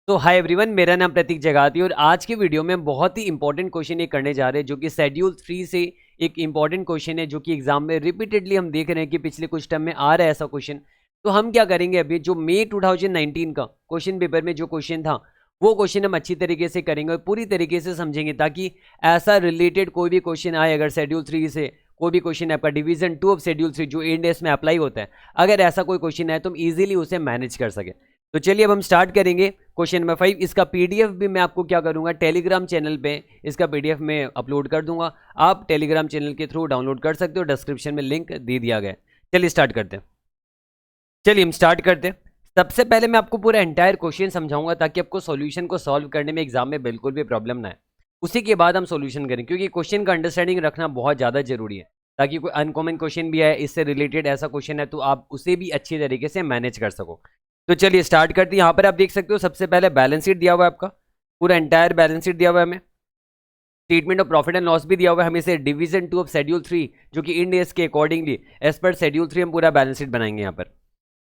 तो hi everyone, मेरा नाम प्रतीक जगाती और आज के वीडियो में बहुत ही इंपॉर्टेंट क्वेश्चन ये करने जा रहे हैं जो कि शेड्यूल 3 से एक इंपॉर्टेंट क्वेश्चन है जो कि एग्जाम में रिपीटेडली हम देख रहे हैं कि पिछले कुछ टाइम में आ रहा है ऐसा क्वेश्चन। तो हम क्या करेंगे, अभी जो मई 2019 का क्वेश्चन पेपर में जो क्वेश्चन था वो क्वेश्चन हम अच्छी तरीके से करेंगे और पूरी तरीके से समझेंगे ताकि ऐसा रिलेटेड कोई भी क्वेश्चन आए, अगर शेड्यूल 3 से कोई भी क्वेश्चन आपका डिवीजन 2 ऑफ शेड्यूल 3 जो इंड एस में अप्लाई होता है, अगर ऐसा कोई क्वेश्चन है तो हम इजीली उसे मैनेज कर सके। तो चलिए अब हम स्टार्ट करेंगे क्वेश्चन नंबर 5। इसका पीडीएफ भी मैं आपको क्या करूंगा, टेलीग्राम चैनल पे इसका पीडीएफ में अपलोड कर दूंगा। आप टेलीग्राम चैनल के थ्रू डाउनलोड कर सकते हो, डिस्क्रिप्शन में लिंक दे दिया गया है। चलिए स्टार्ट करते हैं। चलिए हम स्टार्ट करते हैं। सबसे पहले मैं आपको पूरा एंटायर क्वेश्चन समझाऊंगा ताकि आपको सॉल्यूशन को सॉल्व करने में एग्जाम में बिल्कुल भी प्रॉब्लम ना है। उसी के बाद हम सॉल्यूशन करें, क्योंकि क्वेश्चन का अंडरस्टैंडिंग रखना बहुत ज़्यादा जरूरी है ताकि कोई अनकॉमन क्वेश्चन भी है, इससे रिलेटेड ऐसा क्वेश्चन है तो आप उसे भी अच्छी तरीके से मैनेज कर सको। तो चलिए स्टार्ट करते हैं। यहाँ पर आप देख सकते हो सबसे पहले बैलेंस शीट दिया हुआ है, आपका पूरा एंटायर बैलेंस शीट दिया हुआ है हमें। Statement of profit and loss भी दिया हुआ है हमें से डिवीजन 2 ऑफ शेड्यूल 3 जो कि इंड एस के अकॉर्डिंगली एज पर शेड्यूल 3 हम पूरा बैलेंस शीट बनाएंगे। यहाँ पर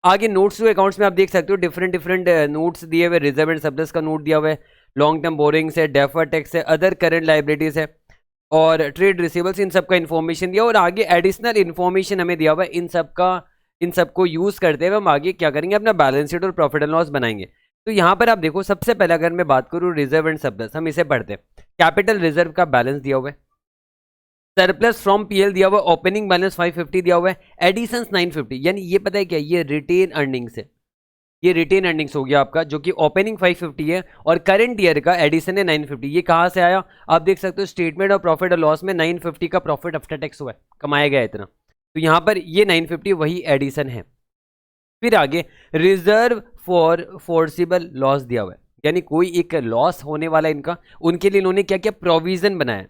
आगे नोट्स टू अकाउंट्स में आप देख सकते हो डिफरेंट नोट्स दिए हुए, रिजर्व एंड सरप्लस का नोट दिया हुआ है, लॉन्ग टर्म बोरिंग्स है, डेफर्ड टैक्स है, अदर करंट लाइबिलिटीज है और ट्रेड रिसीवेबल्स, इन सब का इन्फॉर्मेशन दिया और आगे एडिशनल इन्फॉर्मेशन हमें दिया हुआ है। इन सबको यूज करते हुए हम आगे क्या करेंगे, अपना बैलेंस शीट और प्रॉफिट एंड लॉस बनाएंगे। तो यहाँ पर आप देखो सबसे पहले अगर मैं बात करूँ रिजर्व एंड सरप्लस, हम इसे पढ़ते हैं। कैपिटल रिजर्व का बैलेंस दिया हुआ है, सरप्लस फ्रॉम पीएल दिया हुआ है, ओपनिंग बैलेंस 550 दिया हुआ है, एडिशंस 950, यानी ये पता है क्या, ये रिटेन अर्निंग्स है। ये रिटेन अर्निंग्स हो गया आपका, जो कि ओपनिंग 550 है और करंट ईयर का एडिशन है 950। ये कहाँ से आया आप देख सकते हो, स्टेटमेंट ऑफ प्रॉफिट और लॉस में 950 का प्रॉफिट आफ्टर टैक्स हुआ है, कमाया गया इतना। तो यहाँ पर ये 950 वही एडिशन है। फिर आगे रिजर्व फॉर फोर्सिबल लॉस दिया हुआ है, यानी कोई एक लॉस होने वाला इनका, उनके लिए इन्होंने क्या क्या प्रोविजन बनाया।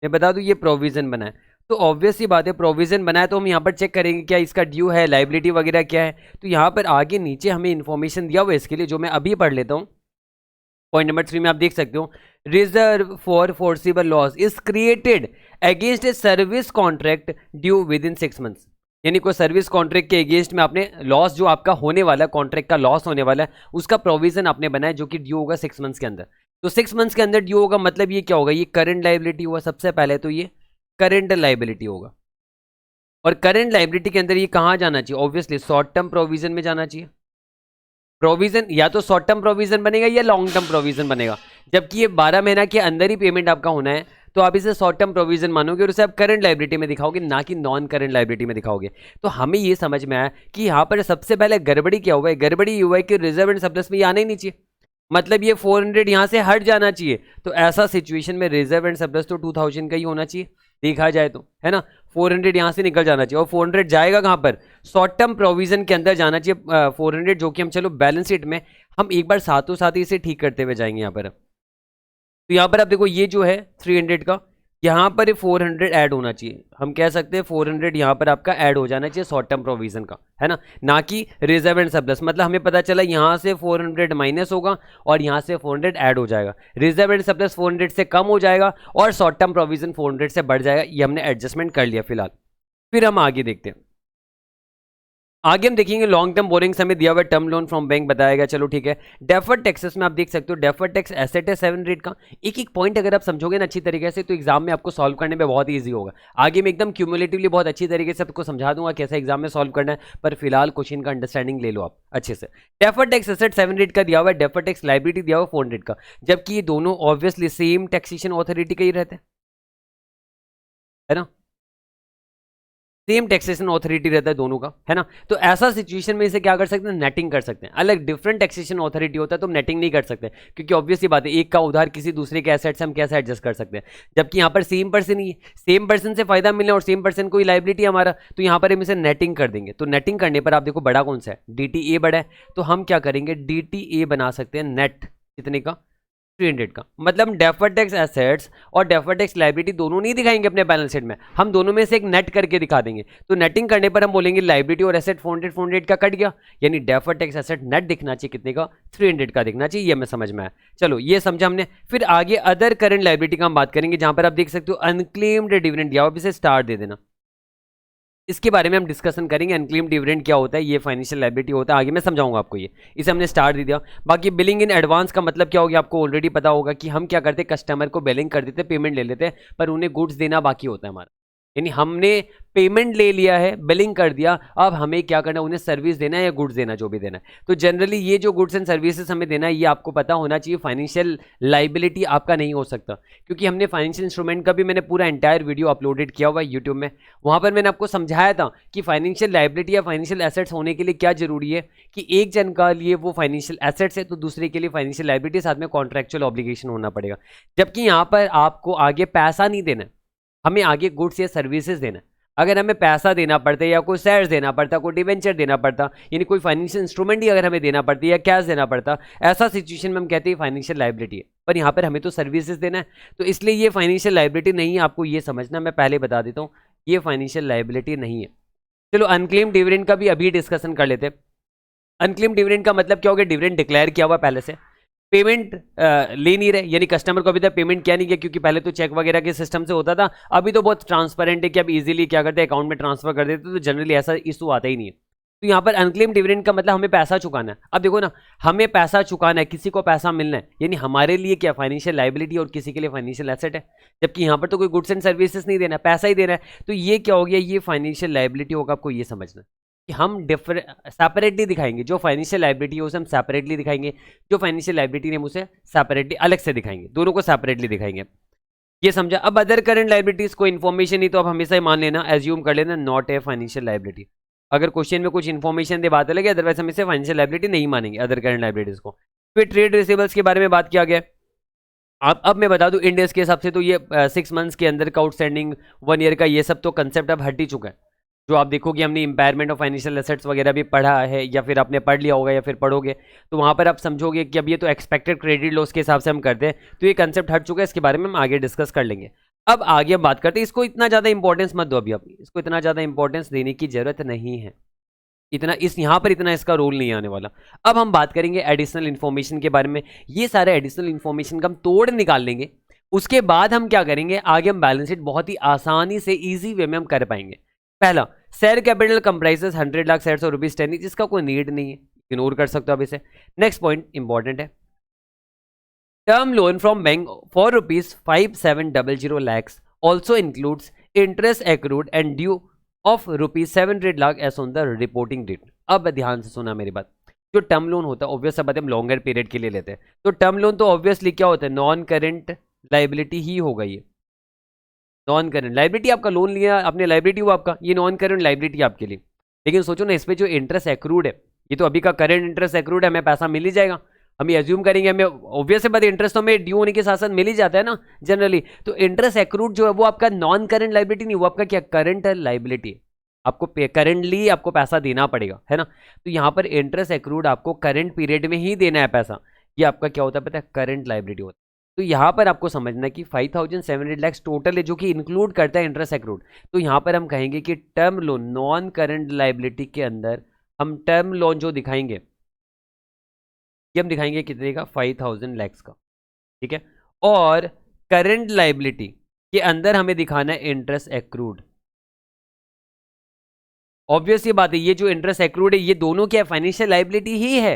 मैं बता दूं ये प्रोविजन बनाया, तो ऑब्वियस सी बात है प्रोविजन बनाया तो हम यहाँ पर चेक करेंगे क्या इसका ड्यू है, लाइबिलिटी वगैरह क्या है। तो यहाँ पर आगे नीचे हमें इन्फॉर्मेशन दिया हुआ है इसके लिए, जो मैं अभी पढ़ लेता हूँ। पॉइंट नंबर 3 में आप देख सकते हो, reserve for forcible loss is created against a service contract due with in 6 months, यानी कोई सर्विस कॉन्ट्रैक्ट के अगेंस्ट में आपने लॉस जो आपका होने वाला है, कॉन्ट्रैक्ट का लॉस होने वाला है, उसका प्रोविजन आपने बनाया जो कि ड्यू होगा 6 मंथ्स के अंदर। तो 6 मंथ्स के अंदर ड्यू होगा, मतलब ये क्या होगा, ये करंट लाइबिलिटी हुआ सबसे पहले, तो ये करंट लाइबिलिटी होगा। और करंट लाइबिलिटी के अंदर ये कहाँ जाना चाहिए, ऑब्वियसली शॉर्ट टर्म प्रोविजन में जाना चाहिए। प्रोविजन या तो शॉर्ट टर्म प्रोविजन बनेगा या लॉन्ग टर्म प्रोविजन बनेगा, जबकि ये 12 महीना के अंदर ही पेमेंट आपका होना है, तो आप इसे शॉर्ट टर्म प्रोविजन मानोगे और उसे आप करंट लाइबिलिटी में दिखाओगे, ना कि नॉन करंट लाइबिलिटी में दिखाओगे। तो हमें ये समझ में आया कि यहाँ पर सबसे पहले गड़बड़ी क्या हुआ है, गड़बड़ी ये हुआ है कि रिजर्व एंड सरप्लस में ये आना ही नहीं चाहिए, मतलब ये 400 यहाँ से हट जाना चाहिए। तो ऐसा सिचुएशन में रिजर्व एंड सरप्लस तो 2000 का ही होना चाहिए देखा जाए तो, है ना। 400 यहाँ से निकल जाना चाहिए और 400 जाएगा कहाँ पर, शॉर्ट टर्म प्रोविजन के अंदर जाना चाहिए 400, जो कि हम चलो बैलेंस शीट में हम एक बार साथों साथ ही इसे ठीक करते हुए जाएंगे यहाँ पर। तो यहाँ पर आप देखो ये जो है 300 का, यहाँ पर 400 ऐड होना चाहिए, हम कह सकते हैं 400 यहाँ पर आपका ऐड हो जाना चाहिए शॉर्ट टर्म प्रोविजन का, है ना कि रिजर्व एंड सरप्लस। मतलब हमें पता चला यहाँ से 400 माइनस होगा और यहाँ से 400 ऐड हो जाएगा, रिजर्व एंड सरप्लस 400 से कम हो जाएगा और शॉर्ट टर्म प्रोविजन 400 से बढ़ जाएगा। ये हमने एडजस्टमेंट कर लिया फिलहाल। फिर हम आगे देखते हैं, आगे हम देखेंगे लॉन्ग टर्म बोरिंग्स हमें दिया हुआ टर्म लोन फ्रॉम बैंक बताएगा, चलो ठीक है। डेफर्ड टैक्सेस में आप देख सकते हो, डेफर्ड टैक्स एसेट है 7 रेट का। एक एक पॉइंट अगर आप समझोगे ना अच्छी तरीके से तो एग्जाम में आपको सॉल्व करने में बहुत ईजी होगा। आगे मैं एकदम क्यूमुलेटिवली बहुत अच्छी तरीके से आपको समझा दूंगा कैसे एग्जाम में सॉल्व करना है, पर फिलहाल क्वेश्चन का अंडरस्टैंडिंग ले लो आप अच्छे से। डेफर्ड टैक्स एसेट 7 रेट का दिया हुआ है, डेफर्ड टैक्स लाइबिलिटी दिया हुआ 400 का, जबकि ये दोनों ऑब्वियसली सेम टैक्सेशन ऑथोरिटी के ही रहते हैं, है ना, सेम टैक्सेशन ऑथोरिटी रहता है दोनों का, है ना। तो ऐसा सिचुएशन में इसे क्या कर सकते हैं, नेटिंग कर सकते हैं। अलग डिफरेंट टैक्सेशन ऑथोरिटी होता है तो नेटिंग नहीं कर सकते, क्योंकि ऑब्वियसली बात है एक का उधार किसी दूसरे के एसेट से हम कैसे एडजस्ट कर सकते हैं, जबकि यहाँ पर सेम पर्सन ही है, सेम पर्सन से फायदा मिले और सेम पर्सन कोई लाइबिलिटी हमारा, तो यहाँ पर हम इसे नेटिंग कर देंगे। तो नेटिंग करने पर आप देखो बड़ा कौन सा है, DTA बड़ा है, तो हम क्या करेंगे DTA बना सकते हैं नेट कितने का, 300 का। मतलब डेफर्ड टैक्स एसेट्स और डेफर्ड टैक्स लाइबिलिटी दोनों नहीं दिखाएंगे अपने बैलेंस शीट में, हम दोनों में से एक नेट करके दिखा देंगे। तो नेटिंग करने पर हम बोलेंगे लाइबिलिटी और एसेट 400 का कट गया, यानी डेफर्ड टैक्स एसेट नेट दिखना चाहिए कितने का, 300 का दिखना चाहिए। ये हमें समझ में आया, चलो ये समझा हमने। फिर आगे अदर करंट लाइबिलिटी का हम बात करेंगे, जहां पर आप देख सकते हो अनक्लेम्ड डिविडेंड दिया हुआ, इसे स्टार दे देना। इसके बारे में हम डिस्कशन करेंगे। अनक्लेम्ड डिविडेंड क्या होता है, ये फाइनेंशियल लायबिलिटी होता है, आगे मैं समझाऊंगा आपको ये। इसे हमने स्टार्ट दे दिया। बाकी बिलिंग इन एडवांस का मतलब क्या हो गया, आपको ऑलरेडी पता होगा कि हम क्या करते, कस्टमर को बिलिंग कर देते, पेमेंट ले लेते, पर उन्हें गुड्स देना बाकी होता है हमारा। यानी हमने पेमेंट ले लिया है, बिलिंग कर दिया, अब हमें क्या करना है, उन्हें सर्विस देना है या गुड्स देना, जो भी देना है। तो जनरली ये जो गुड्स एंड सर्विसेज हमें देना है, ये आपको पता होना चाहिए। फाइनेंशियल लाइबिलिटी आपका नहीं हो सकता, क्योंकि हमने फाइनेंशियल इंस्ट्रूमेंट का भी मैंने पूरा एंटायर वीडियो अपलोडेड किया हुआ है यूट्यूब में। वहां पर मैंने आपको समझाया था कि फाइनेंशियल लाइबिलिटी या फाइनेंशियल एसेट्स होने के लिए क्या जरूरी है, कि एक जन का लिए वो फाइनेंशियल एसेट्स है तो दूसरे के लिए फाइनेंशियल लाइबिलिटी, साथ में कॉन्ट्रेक्चुअल ऑब्लिगेशन होना पड़ेगा। जबकि यहाँ पर आपको आगे पैसा नहीं देना, हमें आगे गुड्स या सर्विसेज देना है। अगर हमें पैसा देना पड़ता है या कोई शेयर्स देना पड़ता, कोई डिवेंचर देना पड़ता, यानी कोई फाइनेंशियल इंस्ट्रूमेंट ही अगर हमें देना पड़ती है या कैश देना पड़ता, ऐसा सिचुएशन में हम कहते हैं फाइनेंशियल लायबिलिटी है। पर यहाँ पर हमें तो सर्विसेज देना है, तो इसलिए ये फाइनेंशियल लायबिलिटी नहीं है। आपको ये समझना, मैं पहले बता देता हूँ, ये फाइनेंशियल लायबिलिटी नहीं है। चलो अनक्लेम्ड डिविडेंड का भी अभी डिस्कशन कर लेते हैं। अनक्लेम्ड डिविडेंड का मतलब क्या हो गया, डिविडेंड डिक्लेयर किया हुआ पहले से, पेमेंट ले नहीं रहे, यानी कस्टमर को अभी तक पेमेंट किया नहीं किया, क्योंकि पहले तो चेक वगैरह के सिस्टम से होता था। अभी तो बहुत ट्रांसपेरेंट है कि अब इजीली क्या करते हैं, अकाउंट में ट्रांसफर कर देते, तो जनरली ऐसा इशू आता ही नहीं है। तो यहाँ पर अनक्लेम्ड डिविडेंड का मतलब हमें पैसा चुकाना है। अब देखो ना, हमें पैसा चुकाना है, किसी को पैसा मिलना है, यानी हमारे लिए क्या फाइनेंशियल लायबिलिटी और किसी के लिए फाइनेंशियल एसेट है। जबकि यहाँ पर तो कोई गुड्स एंड सर्विसेज नहीं देना, पैसा ही देना है, तो ये क्या हो गया, ये फाइनेंशियल लायबिलिटी होगा। आपको ये समझना कि हम सेपरेटली दिखाएंगे, जो फाइनेंशियल लायबिलिटी है उसे हम सेपरेटली दिखाएंगे, जो फाइनेंशियल लायबिलिटी है हम उसे सेपरेटली अलग से दिखाएंगे, दोनों को सेपरेटली दिखाएंगे। ये समझा। अब अदर करंट लायबिलिटीज को इन्फॉर्मेशन नहीं, तो अब हमेशा ही मान लेना, एज्यूम कर लेना, नॉट ए फाइनेंशियल लायबिलिटी। अगर क्वेश्चन में कुछ इन्फॉर्मेशन दे बात अलग है, अदरवाइज हम इसे फाइनेंशियल लायबिलिटी नहीं मानेंगे, अदर करंट लायबिलिटीज को। फिर ट्रेड रिसीवेबल्स के बारे में बात किया गया। अब मैं बता दूं, इंडियस के हिसाब से तो ये 6 मंथ्स के अंदर का आउटस्टैंडिंग, 1 ईयर का, ये सब तो कंसेप्ट अब हट ही चुका है। जो आप देखोगे, हमने इंपायरमेंट ऑफ फाइनेंशियल एसेट्स वगैरह भी पढ़ा है, या फिर आपने पढ़ लिया होगा या फिर पढ़ोगे, तो वहाँ पर आप समझोगे कि अब ये तो एक्सपेक्टेड क्रेडिट लॉस के हिसाब से हम करते हैं, तो ये कंसेप्ट हट चुका है। इसके बारे में हम आगे डिस्कस कर लेंगे। अब आगे हम बात करते हैं, इसको इतना ज़्यादा इंपॉर्टेंस मत दो अभी, आप इसको इतना ज़्यादा इंपॉर्टेंस देने की जरूरत नहीं है, इतना यहाँ पर इतना इसका रोल नहीं आने वाला। अब हम बात करेंगे एडिशनल इन्फॉर्मेशन के बारे में। ये सारे एडिशनल इन्फॉर्मेशन का हम तोड़ निकाल लेंगे, उसके बाद हम क्या करेंगे, आगे हम बैलेंस शीट बहुत ही आसानी से ईजी वे में हम कर पाएंगे। पहला, share capital comprises 100 lakh shares और ₹10, जिसका कोई नीड नहीं है, इग्नोर कर सकते हो आप इसे। नेक्स्ट पॉइंट इंपॉर्टेंट है, term loan from bank for ₹5700 lakhs also includes interest accrued and due of ₹700 lakh as on the reporting date। अब ध्यान से सुना मेरी बात। जो टर्म लोन होता है, ऑब्वियस बात है, हम लॉन्गर पीरियड के लिए लेते हैं, तो टर्म लोन तो ऑब्वियसली क्या होता है, नॉन करेंट लाइबिलिटी ही होगा। ये नॉन करेंट लाइबिलिटी, आपका लोन लिया आपने, लाइबिलिटी हुआ आपका, ये नॉन करेंट लाइबिलिटी आपके लिए। लेकिन सोचो ना, इस पे जो इंटरेस्ट एक्रूड है, ये तो अभी का करेंट इंटरेस्ट एक्रूड है, हमें पैसा मिल ही जाएगा, हम ये एज्यूम करेंगे, हमें ऑब्वियस बात, इंटरेस्ट तो हमें ड्यू होने के साथ साथ मिल ही जाता है ना जनरली। तो इंटरेस्ट एक्रूड जो है वो आपका नॉन करेंट लाइबिलिटी नहीं, वो आपका क्या करंट लाइबिलिटी है। आपको करेंटली आपको पैसा देना पड़ेगा, है ना। तो यहाँ पर इंटरेस्ट एक्रूड आपको करंट पीरियड में ही देना है पैसा, ये आपका क्या होता है पता है, करंट लाइबिलिटी होता है। तो यहाँ पर आपको समझना है कि 5700 lakhs टोटल है, जो कि इंक्लूड करता है इंटरेस्ट एक्रूड। तो यहाँ पर हम कहेंगे कि term loan non current liability के अंदर हम टर्म लोन जो दिखाएंगे, ये हम दिखाएंगे कितने का, 5000 lakhs का, ठीक है। और करंट लाइबिलिटी के अंदर हमें दिखाना है इंटरेस्ट एक्रूड। ऑब्वियस ये बात है, ये जो इंटरेस्ट एक्रूड है, ये दोनों क्या फाइनेंशियल लाइबिलिटी ही है,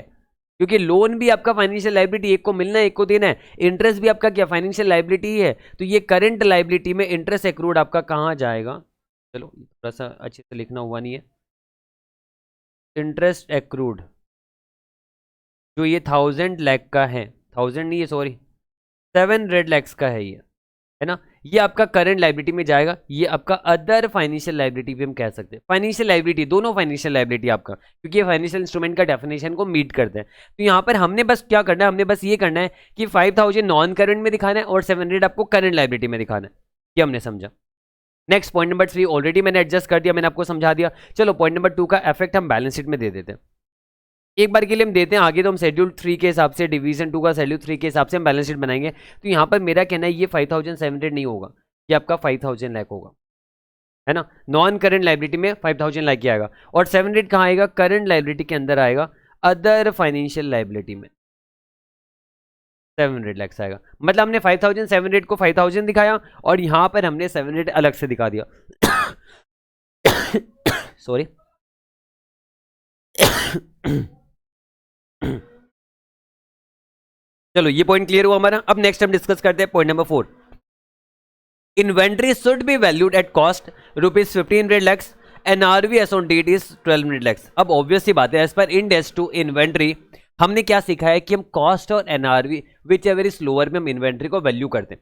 क्योंकि लोन भी आपका फाइनेंशियल लाइबिलिटी, एक को मिलना है एक को देना है, इंटरेस्ट भी आपका क्या फाइनेंशियल लाइबिलिटी ही है। तो ये करंट लाइबिलिटी में इंटरेस्ट एक्रूड आपका कहाँ जाएगा, चलो थोड़ा सा अच्छे से लिखना हुआ नहीं है। इंटरेस्ट एक्रूड जो ये 1000 लाख का है, 1000 नहीं है सॉरी 700 lakhs का है, ये है ना, ये आपका करंट लाइबिलिटी में जाएगा। ये आपका अदर फाइनेंशियल लाइबिलिटी भी हम कह सकते हैं, फाइनेंशियल लाइबिलिटी, दोनों फाइनेंशियल लाइबिलिटी आपका, क्योंकि ये फाइनेंशियल इंस्ट्रूमेंट का डेफिनेशन को मीट करते हैं। तो यहाँ पर हमने बस क्या करना है, हमने बस ये करना है कि 5000 नॉन करंट में दिखाना है और 700 आपको करंट लाइबिलिटी में दिखाना है, ये हमने समझा। नेक्स्ट पॉइंट नंबर 3 ऑलरेडी मैंने एडजस्ट कर दिया, मैंने आपको समझा दिया। चलो पॉइंट नंबर 2 का इफेक्ट हम बैलेंस शीट में दे देते हैं, एक बार के लिए हम देते हैं, आगे तो हम शेड्यूल 3 के हिसाब से, डिवीजन 2 का शेड्यूल 3 के हिसाब से हम बैलेंस शीट बनाएंगे। तो यहाँ पर मेरा कहना है ये 5700 नहीं होगा, ये आपका 5000 लाख होगा, है ना। नॉन करंट लाइबिलिटी में 5000 लाख ही आएगा, और 700 कहाँ आएगा, करंट लाइबिलिटी के अंदर आएगा, अदर फाइनेंशियल लाइबिलिटी में 700 lakhs आएगा। मतलब हमने 5700 को 5000 दिखाया और यहाँ पर हमने 700 अलग से दिखा दिया। सॉरी। चलो ये पॉइंट क्लियर हुआ हमारा। अब नेक्स्ट हम डिस्कस करते हैं point number 4। Inventory should be valued at cost ₹1500 lakhs, NRV as on date is 1200 lakhs। अब ऑब्वियस सी बात है, as per end S to inventory हमने क्या सीखा है कि हम कॉस्ट और NRV which ever is lower में हम इन्वेंट्री को वैल्यू करते हैं।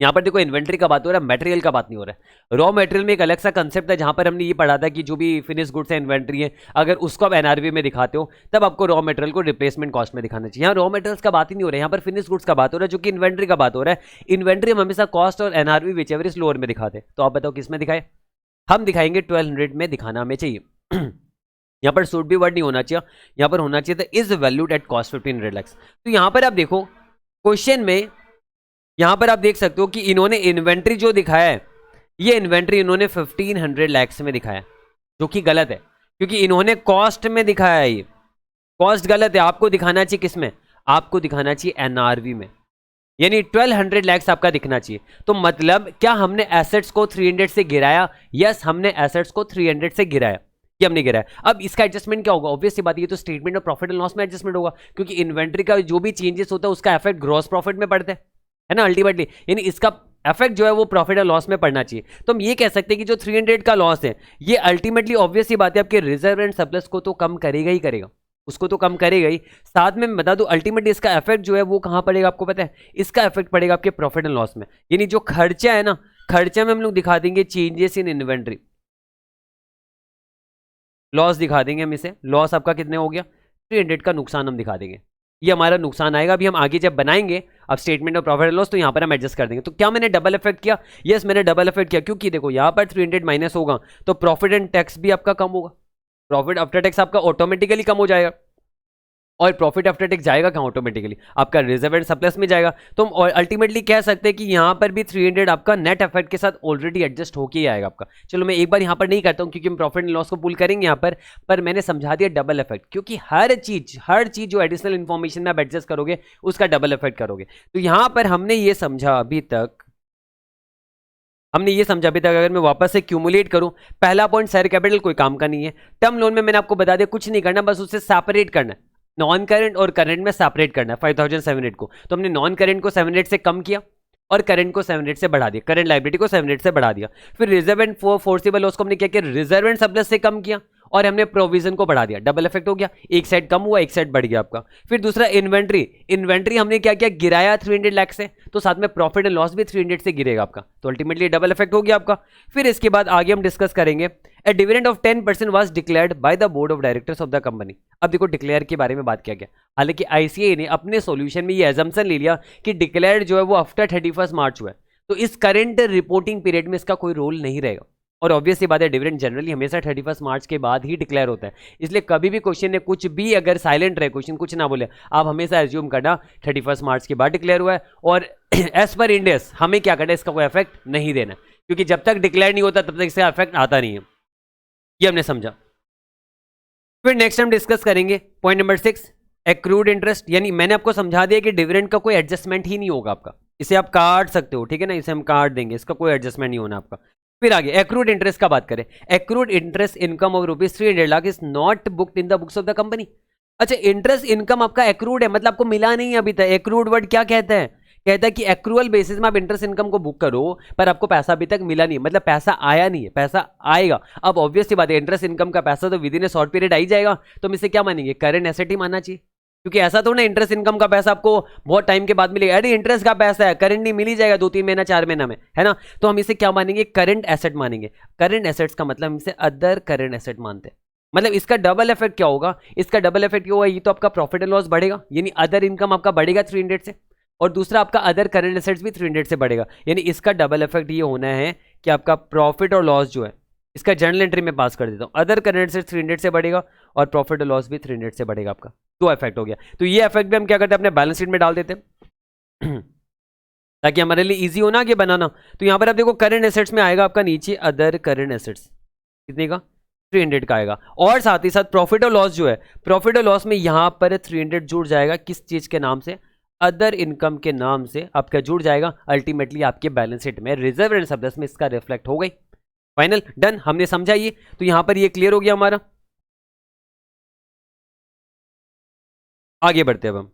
यहां पर देखो इन्वेंट्री का बात हो रहा है, मटेरियल का बात नहीं हो रहा है। रॉ मटेरियल में एक अलग सा कंसेप्ट है जहां पर हमने ये पढ़ा था कि जो भी फिनिश गुड्स है इन्वेंट्री है, अगर उसको आप एनआरवी में दिखाते हो तब आपको रॉ मटेरियल को रिप्लेसमेंट कॉस्ट में दिखाना चाहिए। यहाँ रॉ मटेरियल्स का बात ही नहीं हो रहा है, यहाँ पर फिनिश गुड्स का बात हो रहा है, जो कि इन्वेंट्री का बात हो रहा है। इन्वेंट्री हम हमेशा कॉस्ट और NRV which ever is lower में दिखाते हैं। तो आप बताओ किस में दिखाए? हम दिखाएंगे 1200 में दिखाना हमें चाहिए। यहां पर शुड बी वर्ड नहीं होना चाहिए, यहां पर होना चाहिए था is valued at cost 1500 lakhs। तो यहां पर आप देखो क्वेश्चन में, यहां पर आप देख सकते हो कि इन्होंने इन्वेंट्री जो दिखाया है, ये इन्वेंट्री इन्होंने 1500 lakhs में दिखाया, जो कि गलत है क्योंकि इन्होंने कॉस्ट में दिखाया है। ये कॉस्ट गलत है, आपको दिखाना चाहिए किस में? आपको दिखाना चाहिए एनआरवी में, यानी 1200 lakhs आपका दिखना चाहिए। तो मतलब क्या हमने एसेट्स को 300 से गिराया? यस, हमने एसेट्स को 300 से गिराया, ये हमने गिराया। अब इसका एडजस्टमेंट क्या होगा? ऑब्वियस सी बात, ये तो statement of profit and loss में एडजस्टमेंट होगा, क्योंकि इन्वेंट्री का जो भी चेंजेस होता है उसका इफेक्ट ग्रॉस प्रॉफिट में पड़ता है ना अल्टीमेटली, यानी इसका इफेक्ट जो है वो प्रॉफिट और लॉस में पड़ना चाहिए। तो हम ये कह सकते हैं कि जो 300 का लॉस है ये अल्टीमेटली ऑब्वियस सी बात है आपके रिजर्व एंड सरप्लस को तो कम करेगा ही करेगा, उसको तो कम करेगा ही। साथ में मैं बता दूं अल्टीमेटली इसका इफेक्ट जो है वो कहां पड़ेगा आपको पता है? इसका इफेक्ट पड़ेगा आपके प्रॉफिट एंड लॉस में, यानी जो खर्चा है ना, खर्चा में हम लोग दिखा देंगे चेंजेस इन इन्वेंट्री, लॉस दिखा देंगे हम इसे। लॉस आपका कितने हो गया? 300 का नुकसान हम दिखा देंगे, ये हमारा नुकसान आएगा। अभी हम आगे जब बनाएंगे अब statement of profit and loss तो यहां पर हम एडजस्ट कर देंगे। तो क्या मैंने डबल इफेक्ट किया? यस, मैंने डबल इफेक्ट किया, क्योंकि देखो यहां पर 300 माइनस होगा तो प्रॉफिट एंड टैक्स भी आपका कम होगा, प्रॉफिट आफ्टर टैक्स आपका ऑटोमेटिकली कम हो जाएगा। और प्रॉफिट आफ्टर टैक्स जाएगा कहां? ऑटोमेटिकली आपका रिजर्व एंड सरप्लस में जाएगा। तो हम अल्टीमेटली कह सकते हैं कि यहां पर भी 300 आपका नेट इफेक्ट के साथ ऑलरेडी एडजस्ट होके ही आएगा आपका। चलो मैं एक बार यहां पर नहीं करता हूं क्योंकि हम प्रॉफिट एंड लॉस को पुल करेंगे यहां पर मैंने समझा दिया डबल इफेक्ट, क्योंकि हर चीज जो एडिशनल इंफॉर्मेशन में आप एडजस्ट करोगे उसका डबल इफेक्ट करोगे। तो यहां पर हमने ये समझा अभी तक, अगर मैं वापस से क्यूमुलेट करूं, पहला पॉइंट शेयर कैपिटल कोई काम का नहीं है। टर्म लोन में मैंने आपको बता दिया कुछ नहीं करना, बस उससे सेपरेट करना है, नॉन करेंट और करेंट में सेपरेट करना है 5700 को। तो हमने नॉन करेंट को 700 से कम किया और करेंट को 700 से बढ़ा दिया, करेंट लायबिलिटी को 700 से बढ़ा दिया। फिर रिजर्व एंड फोर्सिबल लॉस को हमने क्या किया? रिजर्व एंड सरप्लस से कम किया और हमने प्रोविजन को बढ़ा दिया, डबल इफेक्ट हो गया, एक साइड कम हुआ एक साइड बढ़ गया आपका। फिर दूसरा इन्वेंट्री हमने क्या किया? गिराया 300 लाख से, तो साथ में प्रॉफिट एंड लॉस भी 300 से गिरेगा आपका, तो अल्टीमेटली डबल इफेक्ट हो गया आपका। फिर इसके बाद आगे हम डिस्कस करेंगे a dividend of 10% was declared by the board of directors of the company. अब देखो डिक्लेयर के बारे में बात किया गया, हालांकि आईसीए ने अपने सॉल्यूशन में ये एजम्पशन ले लिया कि डिक्लेयर्ड जो है वो आफ्टर 31 मार्च हुआ है, तो इस करंट रिपोर्टिंग पीरियड में इसका कोई रोल नहीं रहेगा। और ऑब्वियसली बात है डिविडेंड जनरली हमेशा 31 मार्च के बाद ही डिक्लेयर होता है, इसलिए कभी भी क्वेश्चन ने कुछ भी अगर साइलेंट रहे, क्वेश्चन कुछ ना बोले, आप हमेशा एज्यूम करना 31 मार्च के बाद डिक्लेयर हुआ है। और एज पर इंडेस हमें क्या करना है? इसका कोई इफेक्ट नहीं देना, क्योंकि जब तक डिक्लेयर नहीं होता तब तक इसका इफेक्ट आता नहीं है, ये हमने समझा। फिर नेक्स्ट हम डिस्कस करेंगे पॉइंट नंबर 6 एक्रूड इंटरेस्ट, यानी मैंने आपको समझा दिया कि डिविडेंड का कोई एडजस्टमेंट ही नहीं होगा आपका, इसे आप काट सकते हो, ठीक है ना, इसे हम काट देंगे, इसका कोई एडजस्टमेंट नहीं होना आपका। फिर आगे एक्रूड इंटरेस्ट का बात करें, accrued interest income of ₹300 lakh is not booked in the books of the company. अच्छा, इंटरेस्ट इनकम आपका एक्रूड है, मतलब आपको मिला नहीं अभी तक। एक्रूड वर्ड क्या कहता है? कहता है कि एक्रूअल बेसिस में आप इंटरेस्ट इनकम को बुक करो पर आपको पैसा अभी तक मिला नहीं, मतलब पैसा आया नहीं है, पैसा आएगा। अब ऑब्वियस सी बात है इंटरेस्ट इनकम का पैसा तो within a short period आ ही जाएगा, तो हम इसे क्या मानेंगे? करंट एसेट ही मानना चाहिए, क्योंकि ऐसा तो ना इंटरेस्ट इनकम का पैसा आपको बहुत टाइम के बाद मिलेगा। अरे इंटरेस्ट का पैसा है, करंट नहीं मिल ही जाएगा 2-3 महीना 4 महीना में, है ना, तो हम इसे क्या मानेंगे? करंट एसेट मानेंगे। करंट एसेट्स का मतलब हम इसे अदर करंट एसेट मानते हैं। मतलब इसका डबल इफेक्ट क्या होगा? इसका डबल इफेक्ट क्या होगा? ये तो आपका प्रॉफिट एंड लॉस बढ़ेगा, यानी अदर इनकम आपका बढ़ेगा 300 से, और दूसरा आपका अदर करंट एसेट्स भी 300 से बढ़ेगा, यानी इसका डबल इफेक्ट ये होना है कि आपका प्रॉफिट और लॉस जो है, इसका जर्नल एंट्री में पास कर देता हूं, अदर करंट एसेट्स 300 से बढ़ेगा और प्रॉफिट और लॉस भी 300 से बढ़ेगा आपका। दो इफेक्ट हो गया, तो ये इफेक्ट भी हम क्या करते हैं? अपने बैलेंस शीट में डाल देते हैं ताकि हमारे लिए इजी हो ना कि बनाना। तो यहां पर आप देखो करंट एसेट्स में आएगा आपका नीचे अदर करंट एसेट्स, कितने का? 300 का आएगा, और साथ ही साथ प्रॉफिट और लॉस जो है, प्रॉफिट और लॉस में यहां पर 300 जुड़ जाएगा, किस चीज के नाम से? अदर इनकम के नाम से आपका जुड़ जाएगा। अल्टीमेटली आपके बैलेंस शीट में रिजर्व एंड सरप्लस में इसका रिफ्लेक्ट हो गई। फाइनल डन, हमने समझा ये। तो यहां पर ये क्लियर हो गया हमारा। आगे बढ़ते हैं अब हम।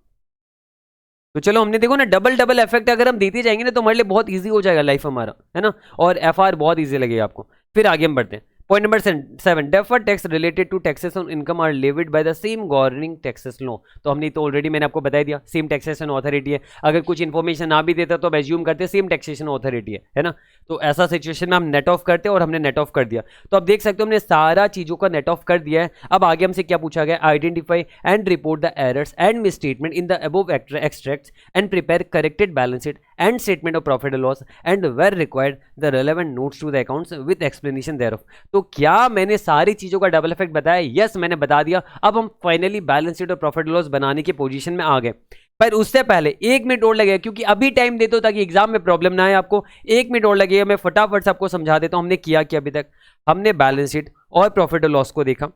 तो चलो हमने देखो ना डबल डबल इफेक्ट अगर हम देते जाएंगे ना तो हमारे लिए बहुत इजी हो जाएगा लाइफ हमारा, है ना। और एफआर बहुत इजी लगेगा आपको। फिर आगे हम बढ़ते हैं। Point number 7, deferred tax related to taxes on income are levied by the same governing taxes law. तो हमने तो ऑलरेडी मैंने आपको बता दिया सेम टैक्सेशन अथॉरिटी है। अगर कुछ इन्फॉर्मेशन ना भी देता तो अब एज्यूम करते सेम टैक्सेशन अथॉरिटी है ना। तो ऐसा सिचुएशन में हम नेट ऑफ करते हैं और हमने नेट ऑफ कर दिया। तो अब देख सकते हो हमने सारा चीजों का नेट ऑफ कर दिया है। अब आगे हमसे क्या पूछा गया, identify and report the errors and misstatement in the above extracts and prepare corrected balance sheet and statement of profit and loss and where required the relevant notes to the accounts with explanation thereof। तो क्या मैंने सारी चीजों का double effect बताया? Yes, मैंने बता दिया। अब हम फाइनली बैलेंस शीट और प्रॉफिट लॉस बनाने की पोजीशन में आ गए। पर उससे पहले 1 मिनट और लगेगा, क्योंकि अभी टाइम देते हो ताकि एग्जाम में प्रॉब्लम ना आए आपको। 1 मिनट और लगेगा, मैं फटाफट से आपको समझा देता हूं हमने किया कि अभी तक हमने बैलेंस शीट और प्रॉफिट और लॉस को देखा।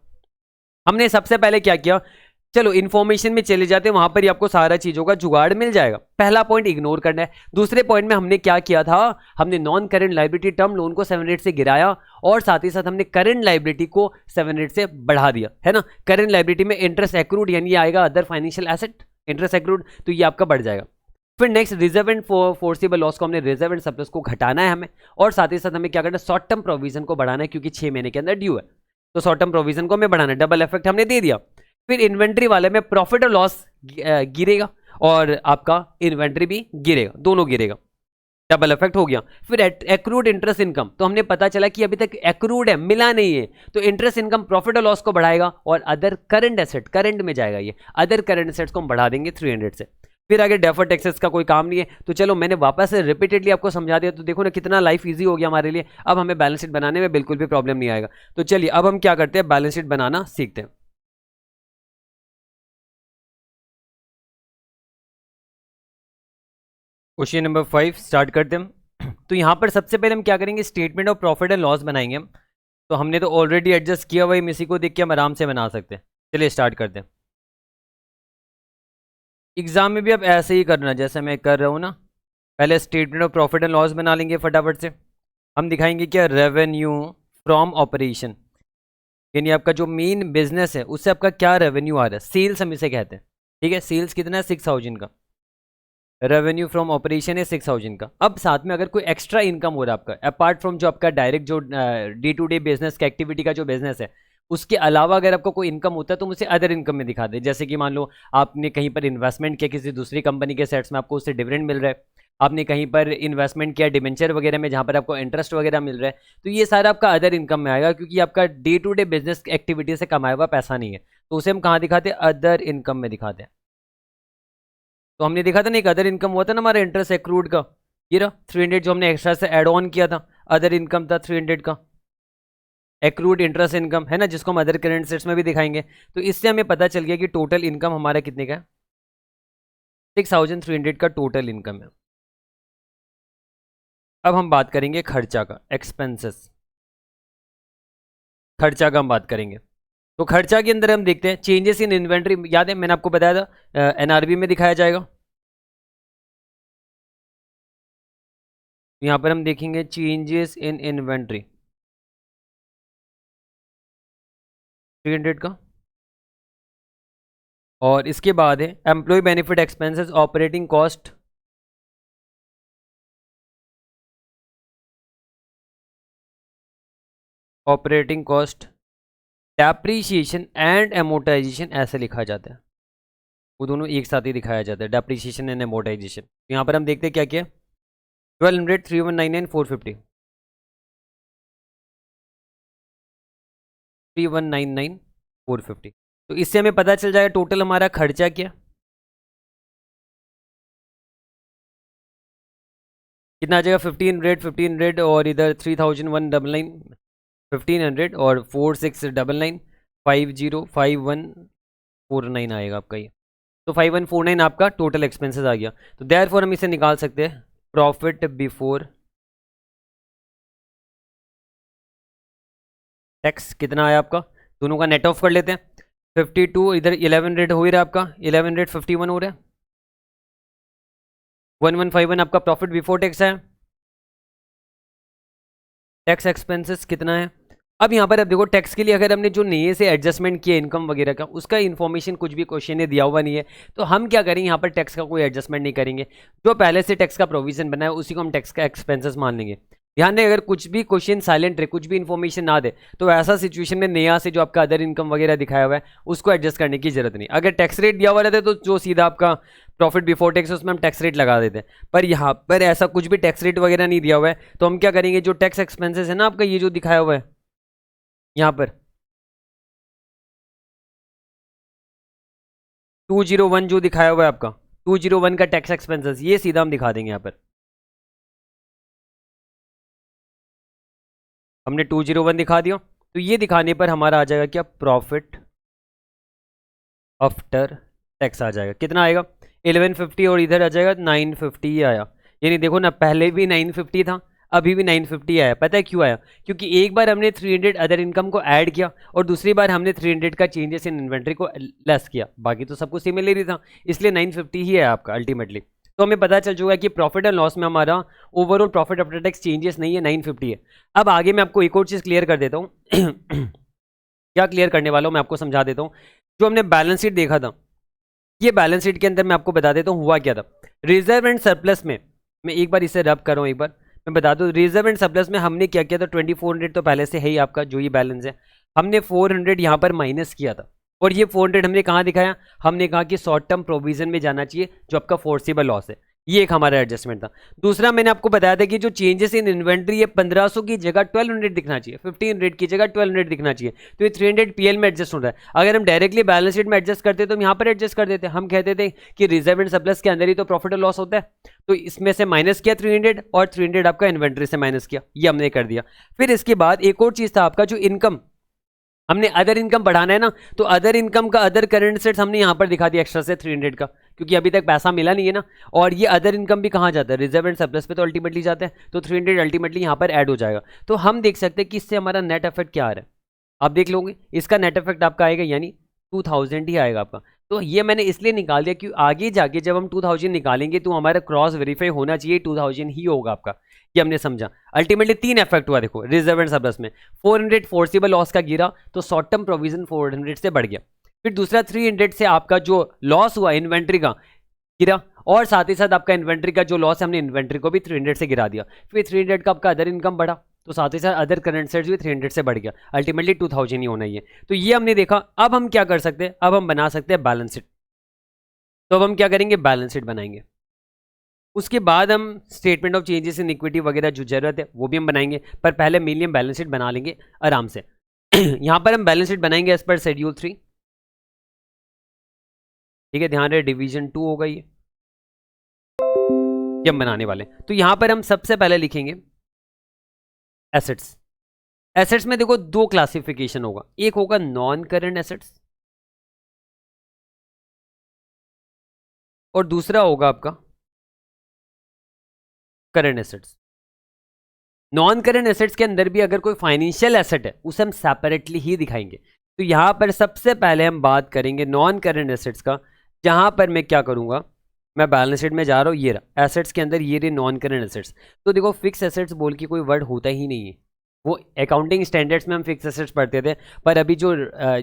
हमने सबसे पहले क्या किया, चलो इन्फॉर्मेशन में चले जाते हैं, वहां पर ही आपको सारा चीजों का जुगाड़ मिल जाएगा। पहला पॉइंट इग्नोर करना है। दूसरे पॉइंट में हमने क्या किया था, हमने non current liability term loan को 7 रेट से गिराया और साथ ही साथ हमने करंट लायबिलिटी को 7 रेट से बढ़ा दिया, है ना। करंट लायबिलिटी में इंटरेस्ट एक्रूड यानी आएगा other financial asset interest accrued, तो ये आपका बढ़ जाएगा। फिर next reserve and forcible loss को हमने रिजर्व एंड सरप्लस को घटाना है हमें, और साथ ही साथ हमें क्या करना है, शॉर्ट टर्म प्रोविजन को बढ़ाना है क्योंकि 6 महीने के अंदर ड्यू है। तो शॉर्ट टर्म प्रोविजन को हमें बढ़ाना है, डबल इफेक्ट हमने दे दिया। फिर इन्वेंट्री वाले में प्रॉफिट और लॉस गिरेगा और आपका इन्वेंट्री भी गिरेगा, दोनों गिरेगा, डबल इफेक्ट हो गया। फिर एक्रूड इंटरेस्ट इनकम, तो हमने पता चला कि अभी तक एक्रूड है, मिला नहीं है, तो इंटरेस्ट इनकम प्रॉफिट और लॉस को बढ़ाएगा और अदर करंट एसेट, करंट में जाएगा ये, अदर करंट एसेट्स को हम बढ़ा देंगे 300 से। फिर आगे डेफर्ड टैक्सेस का कोई काम नहीं है। तो चलो मैंने वापस से रिपीटेडली आपको समझा दिया, तो देखो ना कितना लाइफ इजी हो गया हमारे लिए। अब हमें बैलेंस शीट बनाने में बिल्कुल भी प्रॉब्लम नहीं आएगा। तो चलिए अब हम क्या करते हैं, बैलेंस शीट बनाना सीखते हैं। क्वेश्चन नंबर 5 स्टार्ट करते हैं। तो यहाँ पर सबसे पहले हम क्या करेंगे, statement of profit and loss बनाएंगे हम। तो हमने तो ऑलरेडी एडजस्ट किया हुआ है, इसी को देख के हम आराम से बना सकते हैं। चलिए स्टार्ट करते हैं। एग्जाम में भी अब ऐसे ही करना जैसे मैं कर रहा हूँ ना। पहले statement of profit and loss बना लेंगे फटाफट से। हम दिखाएंगे क्या, रेवेन्यू फ्रॉम ऑपरेशन, यानी आपका जो मेन बिजनेस है उससे आपका क्या रेवेन्यू आ रहा है, सेल्स हम इसे कहते हैं। ठीक है, सेल्स कितना है, 6000 का। रेवेन्यू फ्रॉम ऑपरेशन है 6000 का। अब साथ में अगर कोई एक्स्ट्रा इनकम हो रहा है आपका, अपार्ट फ्रॉम जो आपका डायरेक्ट जो डे टू डे बिजनेस का एक्टिविटी का जो बिजनेस है, उसके अलावा अगर आपको कोई इनकम होता है तो मुझे अदर इनकम में दिखा दे। जैसे कि मान लो आपने कहीं पर इन्वेस्टमेंट किया किसी दूसरी कंपनी के सेट्स में, आपको उससे डिविडेंड मिल रहा है। आपने कहीं पर इन्वेस्टमेंट किया डिबेंचर वगैरह में, जहाँ पर आपको इंटरेस्ट वगैरह मिल रहा है, तो ये सारा आपका अदर इनकम में आएगा, क्योंकि आपका day to day business activity से कमाया हुआ पैसा नहीं है। तो उसे हम कहाँ दिखाते हैं, अदर इनकम में दिखाते हैं। तो हमने देखा था ना एक अदर इनकम हुआ था ना हमारा इंटरेस्ट एक्रूड का, ये रहा 300 जो हमने एक्स्ट्रा से ऐड ऑन किया था, अदर इनकम था 300 का, एक्रूड इंटरेस्ट इनकम है ना, जिसको हम अदर करेंट सेट्स में भी दिखाएंगे। तो इससे हमें पता चल गया कि टोटल इनकम हमारा कितने का है, 6300 का टोटल इनकम है। अब हम बात करेंगे खर्चा का, एक्सपेंसेस, खर्चा का हम बात करेंगे। तो खर्चा के अंदर हम देखते हैं चेंजेस इन इन्वेंट्री, याद है मैंने आपको बताया था एनआरबी में दिखाया जाएगा। यहाँ पर हम देखेंगे चेंजेस इन इन्वेंट्री 300 का, और इसके बाद है employ benefit expenses operating cost, operating cost depreciation and amortisation ऐसे लिखा जाता है, वो दोनों एक साथ ही दिखाया जाता है, डेप्रीशिएशन एंड एमोटाइजेशन। यहाँ पर हम देखते हैं क्या किया, 1200 3199 450 3199 450। तो इससे हमें पता चल जाएगा टोटल हमारा खर्चा क्या, कितना आ जाएगा, 1500 और इधर 3199 1500 और 4699 505149 आएगा आपका ये। तो 5149 आपका टोटल एक्सपेंसेस आ गया। तो देयरफॉर हम इसे निकाल सकते हैं, प्रॉफिट बिफोर टैक्स कितना आया आपका, दोनों का नेट ऑफ कर लेते हैं। 52 इधर 1100 हो ही रहा है आपका, 1151 हो रहा है, 1151 आपका प्रॉफिट बिफोर टैक्स है। टैक्स एक्सपेंसेस कितना है। अब यहाँ पर अब देखो टैक्स के लिए अगर हमने जो नए से एडजस्टमेंट किया इनकम वगैरह का, उसका इन्फॉर्मेशन कुछ भी क्वेश्चन ने दिया हुआ नहीं है, तो हम क्या करेंगे यहाँ पर टैक्स का कोई एडजस्टमेंट नहीं करेंगे। जो पहले से टैक्स का प्रोविजन बना है उसी को हम टैक्स का एक्सपेंसेस मान लेंगे। ध्यान दें, अगर कुछ भी क्वेश्चन साइलेंट रहे, कुछ भी इन्फॉर्मेशन ना दे, तो ऐसा सिचुएशन में नया से जो आपका अदर इनकम वगैरह दिखाया हुआ है उसको एडजस्ट करने की जरूरत नहीं। अगर टैक्स रेट दिया हुआ रहता है तो जो सीधा आपका प्रॉफिट बिफोर टैक्स उसमें हम टैक्स रेट लगा देते हैं, पर यहाँ पर ऐसा कुछ भी टैक्स रेट वगैरह नहीं दिया हुआ है, तो हम क्या करेंगे, जो टैक्स एक्सपेंसेस है ना आपका, ये जो दिखाया हुआ है यहाँ पर 201 जो दिखाया हुआ है आपका 201 का टैक्स एक्सपेंसेस, ये सीधा हम दिखा देंगे। यहाँ पर हमने 201 दिखा दिया, तो ये दिखाने पर हमारा आ जाएगा क्या, प्रॉफिट आफ्टर टैक्स आ जाएगा। कितना आएगा, 1150, और इधर आ जाएगा 950 आया। यानी देखो ना, पहले भी 950 था, अभी भी 950 आया। पता है क्यों आया, क्योंकि एक बार हमने 300 अदर इनकम को ऐड किया और दूसरी बार हमने 300 का चेंजेस इन इन्वेंट्री को लेस किया, बाकी तो सब कुछ सिमिलर ही था, इसलिए 950 ही है आपका अल्टीमेटली। तो हमें पता चल चुका है कि प्रॉफिट एंड लॉस में हमारा overall profit after tax changes नहीं है, 950 है। अब आगे मैं आपको एक और चीज़ क्लियर कर देता हूँ क्या क्लियर करने वाला हूँ मैं आपको समझा देता हूँ। जो हमने बैलेंस शीट देखा था, ये बैलेंस शीट के अंदर मैं आपको बता देता हूँ हुआ क्या था। रिजर्व एंड सरप्लस में, मैं एक बार इसे रब कर रहा हूँ, एक बार मैं बता दूँ, रिजर्व एंड सरप्लस में हमने क्या किया था, 2400 तो पहले से है ही आपका जो ये बैलेंस है, हमने 400 यहाँ पर माइनस किया था, और ये 400 हमने कहाँ दिखाया, हमने कहा कि शॉर्ट टर्म प्रोविजन में जाना चाहिए जो आपका फोर्सिबल लॉस है। ये एक हमारा एडजस्टमेंट था। दूसरा मैंने आपको बताया था कि जो चेंजेस इन इन्वेंट्री है 1500 की जगह 1200 दिखना चाहिए, 1500 की जगह 1200 दिखना चाहिए, तो ये 300 पीएल में एडजस्ट हो रहा है। अगर हम डायरेक्टली बैलेंस शीट में एडजस्ट करते तो हम यहाँ पर एडजस्ट कर देते, हम कहते थे कि रिजर्व एंड सरप्लस के अंदर ही तो प्रॉफिट और लॉस होता है, तो इसमें से माइनस किया 300 और 300 आपका इन्वेंट्री से माइनस किया, ये हमने कर दिया। फिर इसके बाद एक और चीज़ था आपका, जो इनकम हमने अदर इनकम बढ़ाना है ना, तो अदर इनकम का अदर करंट एसेट्स हमने यहाँ पर दिखा दिया एक्स्ट्रा से 300 का, क्योंकि अभी तक पैसा मिला नहीं है ना, और ये अदर इनकम भी कहाँ जाता है, रिजर्व एंड सरप्लस पे तो अल्टीमेटली जाता है, तो 300 अल्टीमेटली यहाँ पर ऐड हो जाएगा। तो हम देख सकते हैं कि इससे हमारा नेट इफेक्ट क्या आ रहा है, आप देख लोगे, इसका नेट इफेक्ट आपका आएगा यानी 2000 ही आएगा आपका। तो ये मैंने इसलिए निकाल दिया कि आगे जाके जब हम 2000 निकालेंगे तो हमारा क्रॉस वेरीफाई होना चाहिए 2000 ही होगा आपका, ये हमने समझा। अल्टीमेटली 3 इफेक्ट हुआ, देखो रिजर्व एंड सरप्लस में 400 फोर्सिबल लॉस का गिरा, तो शॉर्ट टर्म प्रोविजन 400 से बढ़ गया। फिर दूसरा 300 से आपका जो लॉस हुआ इन्वेंट्री का गिरा, और साथ ही साथ आपका इन्वेंट्री का जो लॉस है हमने इन्वेंट्री को भी 300 से गिरा दिया। फिर 300 का आपका अदर इनकम बढ़ा, तो साथ ही साथ अदर करंट एसेट्स भी 300 से बढ़ गया, अल्टीमेटली 2000 ही होना ही है। तो ये हमने देखा। अब हम क्या कर सकते हैं, अब हम बना सकते हैं बैलेंस शीट। तो अब हम क्या करेंगे, बैलेंस शीट बनाएंगे, उसके बाद हम statement of changes in equity वगैरह जो जरूरत है वो भी हम बनाएंगे, पर पहले मेनली हम बैलेंस शीट बना लेंगे आराम से यहाँ पर हम बैलेंस शीट बनाएंगे एज पर शेड्यूल 3, ठीक है, ध्यान रहे डिवीजन 2 होगा ये हम बनाने वाले। तो यहाँ पर हम सबसे पहले लिखेंगे एसेट्स। एसेट्स में देखो 2 क्लासिफिकेशन होगा, एक होगा नॉन करंट एसेट्स और दूसरा होगा आपका current assets. Non current assets के अंदर भी अगर कोई फाइनेंशियल एसेट है उसे हम सेपरेटली ही दिखाएंगे। तो यहां पर सबसे पहले हम बात करेंगे नॉन करंट एसेट्स का, जहां पर मैं क्या करूंगा, मैं बैलेंस शीट में जा रहा हूं, ये रहा एसेट्स के अंदर, ये रहे नॉन करंट एसेट्स। तो देखो फिक्स एसेट्स बोल के कोई वर्ड होता ही नहीं है, वो अकाउंटिंग स्टैंडर्ड्स में हम फिक्स एसेट्स पढ़ते थे, पर अभी जो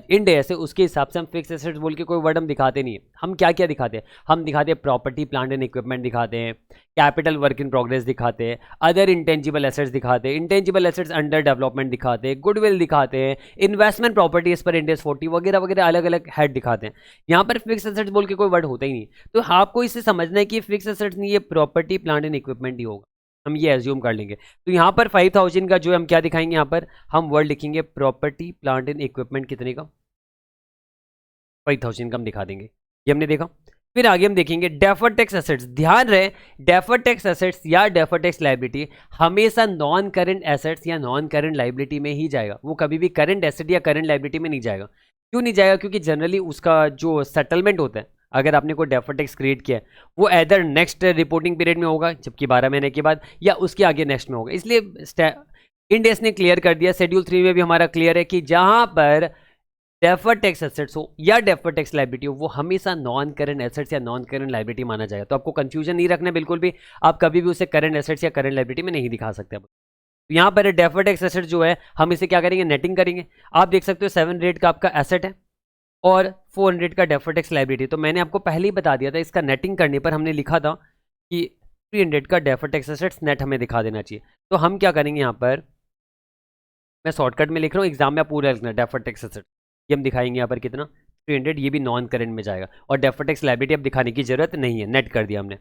इंड है उसके हिसाब से हम फिक्स एसेट्स बोल के कोई वर्ड हम दिखाते नहीं है। हम क्या क्या दिखाते हैं, हम दिखाते हैं प्रॉपर्टी प्लांट एंड इक्विपमेंट दिखाते हैं, कैपिटल वर्क इन प्रोग्रेस दिखाते हैं, अदर इंटेंजिबल एसेट्स दिखाते हैं, इंटेंजिबल एसेट्स अंडर डेवलपमेंट दिखाते हैं, गुडविल दिखाते हैं, इन्वेस्टमेंट प्रॉपर्टीज पर इंडेक्स 40 वगैरह वगैरह अलग अलग हेड दिखाते हैं। यहाँ पर फिक्स एसेट्स बोल के कोई वर्ड होता ही नहीं। तो आपको इससे समझना है कि फिक्स एसेट्स नहीं, ये प्रॉपर्टी प्लांट एंड इक्विपमेंट ही होगा, हम ये एज्यूम कर लेंगे। तो यहाँ पर 5000 का जो हम क्या दिखाएंगे, यहाँ पर हम वर्ड लिखेंगे प्रॉपर्टी प्लांट एंड इक्विपमेंट, कितने का, 5000 का हम दिखा देंगे, ये हमने देखा। फिर आगे हम देखेंगे डेफर्ड टैक्स एसेट्स। ध्यान रहे डेफर्ड टैक्स एसेट्स या डेफर्ड टैक्स लायबिलिटी हमेशा नॉन करंट एसेट्स या नॉन करंट लायबिलिटी में ही जाएगा, वो कभी भी करंट एसेट या करंट लायबिलिटी में नहीं जाएगा। क्यों नहीं जाएगा, क्योंकि जनरली उसका जो सेटलमेंट होता है, अगर आपने कोई डेफर्ड टैक्स क्रिएट किया है वो एदर नेक्स्ट रिपोर्टिंग पीरियड में होगा, जबकि 12 महीने के बाद, या उसके आगे नेक्स्ट में होगा। इसलिए इंडेस ने क्लियर कर दिया, शेड्यूल 3 में भी हमारा क्लियर है कि जहां पर डेफर्ड टैक्स एसेट्स हो या डेफर्ड टैक्स लायबिलिटी हो, वो हमेशा नॉन करंट एसेट्स या नॉन करंट लायबिलिटी माना जाएगा। तो आपको कंफ्यूजन नहीं रखना बिल्कुल भी, आप कभी भी उसे करंट एसेट्स या करंट लायबिलिटी में नहीं दिखा सकते। तो यहाँ पर डेफर्ड टैक्स एसेट जो है हम इसे क्या करेंगे, नेटिंग करेंगे। आप देख सकते हो 700 का आपका एसेट है और 400 का डेफर्ड टैक्स लायबिलिटी। तो मैंने आपको पहले ही बता दिया था, इसका नेटिंग करने पर हमने लिखा था कि 300 का डेफर्ड टैक्स एसेट्स नेट हमें दिखा देना चाहिए। तो हम क्या करेंगे, यहाँ पर मैं शॉर्टकट में लिख रहा हूँ, एग्जाम में पूरा लिखना डेफर्ड टैक्स एसेट, ये हम दिखाएंगे यहाँ पर कितना 300, ये भी नॉन करेंट में जाएगा और डेफर्ड टैक्स लायबिलिटी अब दिखाने की जरूरत नहीं है, नेट कर दिया हमने।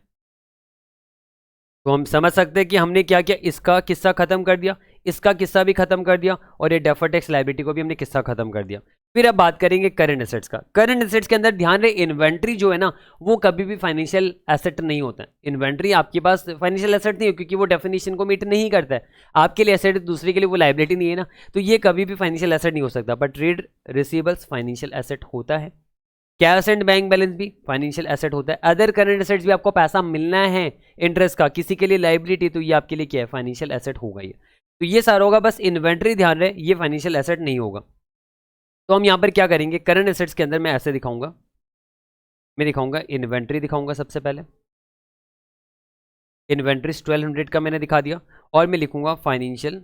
तो हम समझ सकते हैं कि हमने क्या किया, इसका किस्सा खत्म कर दिया, इसका किस्सा भी खत्म कर दिया और ये डेफर्ड टैक्स लायबिलिटी को भी हमने किस्सा खत्म कर दिया। फिर अब बात करेंगे करंट एसेट्स का। करंट एसेट्स के अंदर ध्यान रहे, इन्वेंट्री जो है ना वो कभी भी फाइनेंशियल एसेट नहीं होता है। इन्वेंट्री आपके पास फाइनेंशियल एसेट नहीं है क्योंकि वो डेफिनेशन को मीट नहीं करता है। आपके लिए एसेट, दूसरे के लिए वो लायबिलिटी नहीं है ना, तो ये कभी भी फाइनेंशियल एसेट नहीं हो सकता। But trade receivables financial asset होता है, कैश एंड बैंक बैलेंस भी फाइनेंशियल एसेट होता है, अदर करंट एसेट्स भी, आपको पैसा मिलना है इंटरेस्ट का, किसी के लिए लायबिलिटी, तो ये आपके लिए क्या है, फाइनेंशियल एसेट होगा ये। तो ये सारा होगा, बस इन्वेंट्री ध्यान रहे ये फाइनेंशियल एसेट नहीं होगा। तो हम यहाँ पर क्या करेंगे, करंट एसेट्स के अंदर मैं ऐसे दिखाऊंगा, मैं दिखाऊंगा इन्वेंट्री दिखाऊंगा सबसे पहले। इन्वेंट्री 1200 का मैंने दिखा दिया और मैं लिखूंगा फाइनेंशियल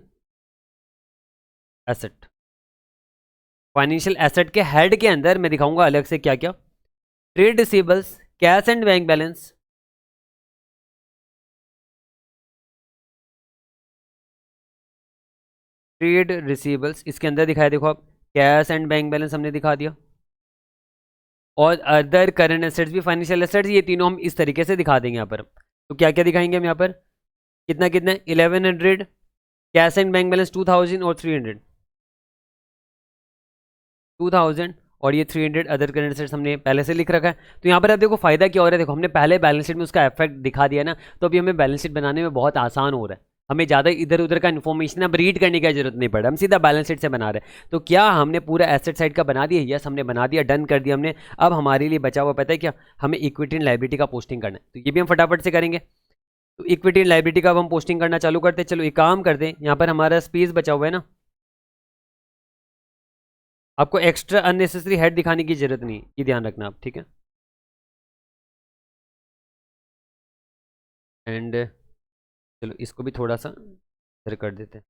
एसेट। फाइनेंशियल एसेट के हेड के अंदर मैं दिखाऊंगा अलग से क्या क्या, trade receivables, cash and bank balance, trade receivables, इसके अंदर दिखाया देखो आप, कैश एंड बैंक बैलेंस हमने दिखा दिया, और अदर करंट एसेट्स भी फाइनेंशियल एसेट्स, ये तीनों हम इस तरीके से दिखा देंगे यहाँ पर। तो क्या क्या दिखाएंगे हम यहाँ पर, कितना कितना 1100, कैश एंड बैंक बैलेंस 2000 और 300, 2000 और ये 300 अदर करंट एसेट्स हमने पहले से लिख रखा है। तो यहाँ पर आप देखो फायदा क्या हो रहा है, देखो हमने पहले बैलेंस शीट में उसका इफेक्ट दिखा दिया ना, तो अभी हमें बैलेंस शीट बनाने में बहुत आसान हो रहा है, हमें ज़्यादा इधर उधर का इन्फॉर्मेशन अब रीड करने की जरूरत नहीं पड़ा, हम सीधा बैलेंस शीट से बना रहे हैं। तो क्या हमने पूरा एसेट साइड का बना दिया, यस हमने बना दिया, डन कर दिया हमने। अब हमारे लिए बचा हुआ पता है क्या, हमें इक्विटी एंड लायबिलिटी का पोस्टिंग करना है, तो ये भी हम फटाफट से करेंगे। तो इक्विटी एंड लायबिलिटी का अब हम पोस्टिंग करना चालू करते हैं। चलो एक काम करते हैं, यहाँ पर हमारा स्पेस बचा हुआ है ना, आपको एक्स्ट्रा अननेसेसरी हेड दिखाने की जरूरत नहीं, ये ध्यान रखना आप, ठीक है। एंड चलो इसको भी थोड़ा सा इधर कर देते हैं।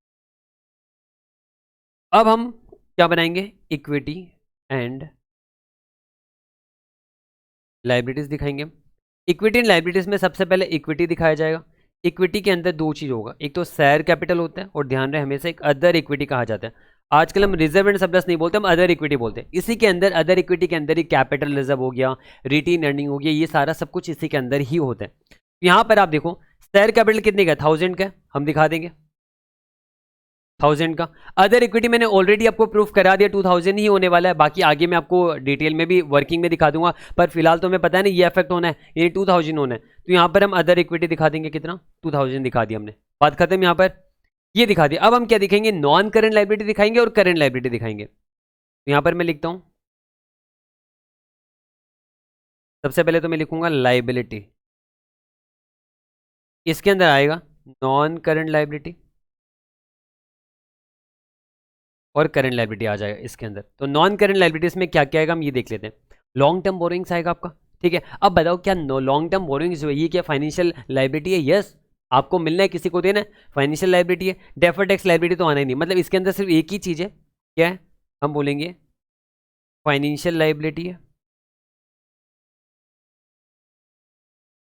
अब हम क्या बनाएंगे, इक्विटी एंड लायबिलिटीज दिखाएंगे। इक्विटी एंड लायबिलिटीज में सबसे पहले इक्विटी दिखाया जाएगा। इक्विटी के अंदर दो चीज होगा, एक तो शेयर कैपिटल होता है और ध्यान रहे हमेशा एक अदर इक्विटी कहा जाता है। आजकल हम रिजर्व एंड सरप्लस नहीं बोलते, हम अदर इक्विटी बोलते हैं। इसी के अंदर अदर इक्विटी के अंदर ही कैपिटल रिजर्व हो गया, रिटेन अर्निंग हो गया, ये सारा सब कुछ इसी के अंदर ही होता है। यहाँ पर आप देखो शेयर कैपिटल कितने का, 1000 का, हम दिखा देंगे 1000 का। अदर इक्विटी मैंने ऑलरेडी आपको प्रूफ करा दिया 2000 ही होने वाला है, बाकी आगे मैं आपको डिटेल में भी वर्किंग में दिखा दूंगा, पर फिलहाल तो हमें पता है नहीं ये इफेक्ट होना है, ये 2000 होना है। तो यहाँ पर हम अदर इक्विटी दिखा देंगे कितना, 2000 दिखा दिया हमने, बात खत्म। यहाँ पर ये दिखा दिया। अब हम क्या दिखाएंगे, नॉन करंट लायबिलिटी दिखाएंगे और करंट लायबिलिटी दिखाएंगे। तो यहाँ पर मैं लिखता हूँ, सबसे पहले तो मैं लिखूंगा लायबिलिटी, इसके अंदर आएगा नॉन करंट लायबिलिटी और करंट लायबिलिटी आ जाएगा इसके अंदर। तो नॉन करंट लायबिलिटीज में क्या क्या आएगा हम ये देख लेते हैं। लॉन्ग टर्म बोरिंग्स आएगा आपका, ठीक है। अब बताओ क्या लॉन्ग टर्म बोरिंग्स जो है ये क्या फाइनेंशियल लायबिलिटी है, यस आपको मिलना है, किसी को देना है, फाइनेंशियल लायबिलिटी है। डेफर्ड टैक्स लायबिलिटी तो आना ही नहीं, मतलब इसके अंदर सिर्फ एक ही चीज है, क्या है, हम बोलेंगे फाइनेंशियल लायबिलिटी है।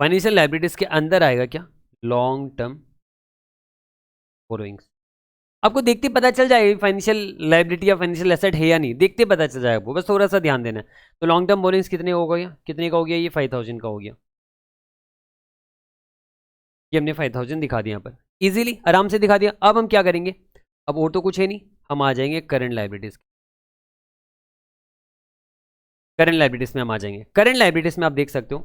फाइनेंशियल लायबिलिटीज के अंदर आएगा क्या, लॉन्ग टर्म बोरोइंग्स। आपको देखते पता चल जाएगा फाइनेंशियल लायबिलिटी या फाइनेंशियल एसेट है या नहीं, देखते पता चल जाएगा आपको, बस थोड़ा सा ध्यान देना है। तो लॉन्ग टर्म बोरोइंग्स कितने हो गया, कितने का हो गया, ये 5000 का हो गया, ये हमने 5000 दिखा दिया यहाँ पर, इजीली आराम से दिखा दिया। अब हम क्या करेंगे, अब और तो कुछ है नहीं, हम आ जाएंगे करंट लायबिलिटीज। करंट लायबिलिटीज में हम आ जाएंगे। करंट लायबिलिटीज में आप देख सकते हो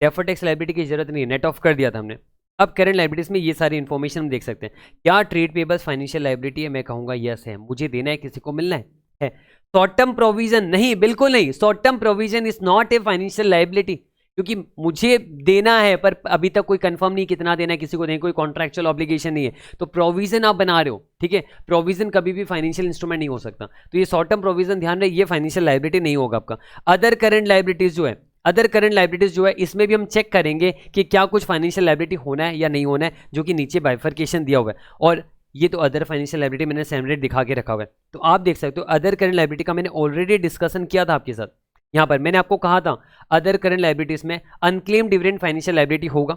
डेफर्ड टैक्स लायबिलिटी की जरूरत नहीं है, नेट ऑफ कर दिया था हमने। अब करंट लायबिलिटीज में ये सारी इन्फॉर्मेशन हम देख सकते हैं। क्या ट्रेड पेबल्स फाइनेंशियल लायबिलिटी है, मैं कहूंगा यस है, मुझे देना है, किसी को मिलना है। शॉर्ट टर्म प्रोविजन नहीं, बिल्कुल नहीं, short term provision is not a financial liability, क्योंकि मुझे देना है पर अभी तक कोई कंफर्म नहीं कितना देना है, किसी को देना, कोई कॉन्ट्रैक्चुअल ऑब्लिगेशन नहीं है। तो प्रोविजन आप बना रहे हो, ठीक है, प्रोविजन कभी भी फाइनेंशियल इंस्ट्रूमेंट नहीं हो सकता। तो ये शॉर्ट टर्म प्रोविजन ध्यान रहे, ये फाइनेंशियल लायबिलिटी नहीं होगा आपका। अदर करंट लायबिलिटीज जो है, अदर करंट लायबिलिटीज जो है, इसमें भी हम चेक करेंगे कि क्या कुछ फाइनेंशियल लायबिलिटी होना है या नहीं होना है, जो कि नीचे बाइफर्केशन दिया हुआ है। और ये तो अदर फाइनेंशियल लायबिलिटी मैंने सेपरेट दिखा के रखा हुआ है। तो आप देख सकते हो अदर करंट लायबिलिटी का मैंने ऑलरेडी डिस्कशन किया था आपके साथ। यहाँ पर मैंने आपको कहा था अदर करंट लायबिलिटीज में अनक्लेम डिविडेंड फाइनेंशियल लायबिलिटी होगा,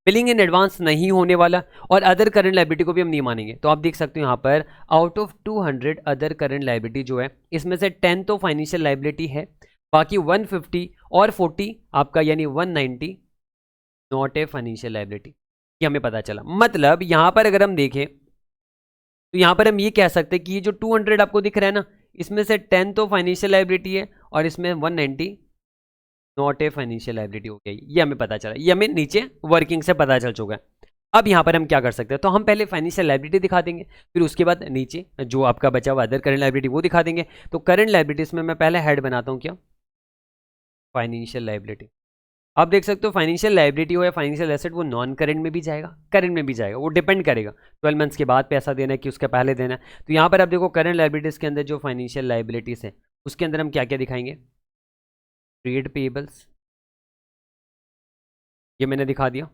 बिलिंग इन एडवांस नहीं होने वाला, और अदर करंट लायबिलिटी को भी हम नहीं मानेंगे। तो आप देख सकते हो यहाँ पर out of 200 other current liability जो है इसमें से 10 तो फाइनेंशियल लायबिलिटी है, बाकी 150 और 40 आपका यानी 190 नॉट ए फाइनेंशियल लायबिलिटी, ये हमें पता चला। मतलब यहाँ पर अगर हम देखें तो यहाँ पर हम ये कह सकते हैं कि ये जो 200 आपको दिख रहा है ना, इसमें से 10 तो फाइनेंशियल लायबिलिटी है और इसमें 190 नॉट ए फाइनेंशियल लायबिलिटी हो गई, ये हमें पता चला, ये हमें नीचे वर्किंग से पता चल चुका है। अब यहाँ पर हम क्या कर सकते हैं, तो हम पहले फाइनेंशियल लायबिलिटी दिखा देंगे, फिर उसके बाद नीचे जो आपका बचा हुआ अदर करंट लायबिलिटी वो दिखा देंगे। तो करंट लायबिलिटीज में मैं पहले हेड बनाता हूँ क्या, फाइनेंशियल लायबिलिटी। आप देख सकते हो फाइनेंशियल लायबिलिटी हो या फाइनेंशियल एसेट वो नॉन करंट में भी जाएगा, करंट में भी जाएगा, वो डिपेंड करेगा 12 मंथ्स के बाद पैसा देना है कि उसके पहले देना है। तो यहाँ पर आप देखो करंट लायबिलिटीज के अंदर जो फाइनेंशियल लायबिलिटीज है उसके अंदर हम क्या क्या दिखाएंगे, ट्रेड पेएबल्स, ये मैंने दिखा दिया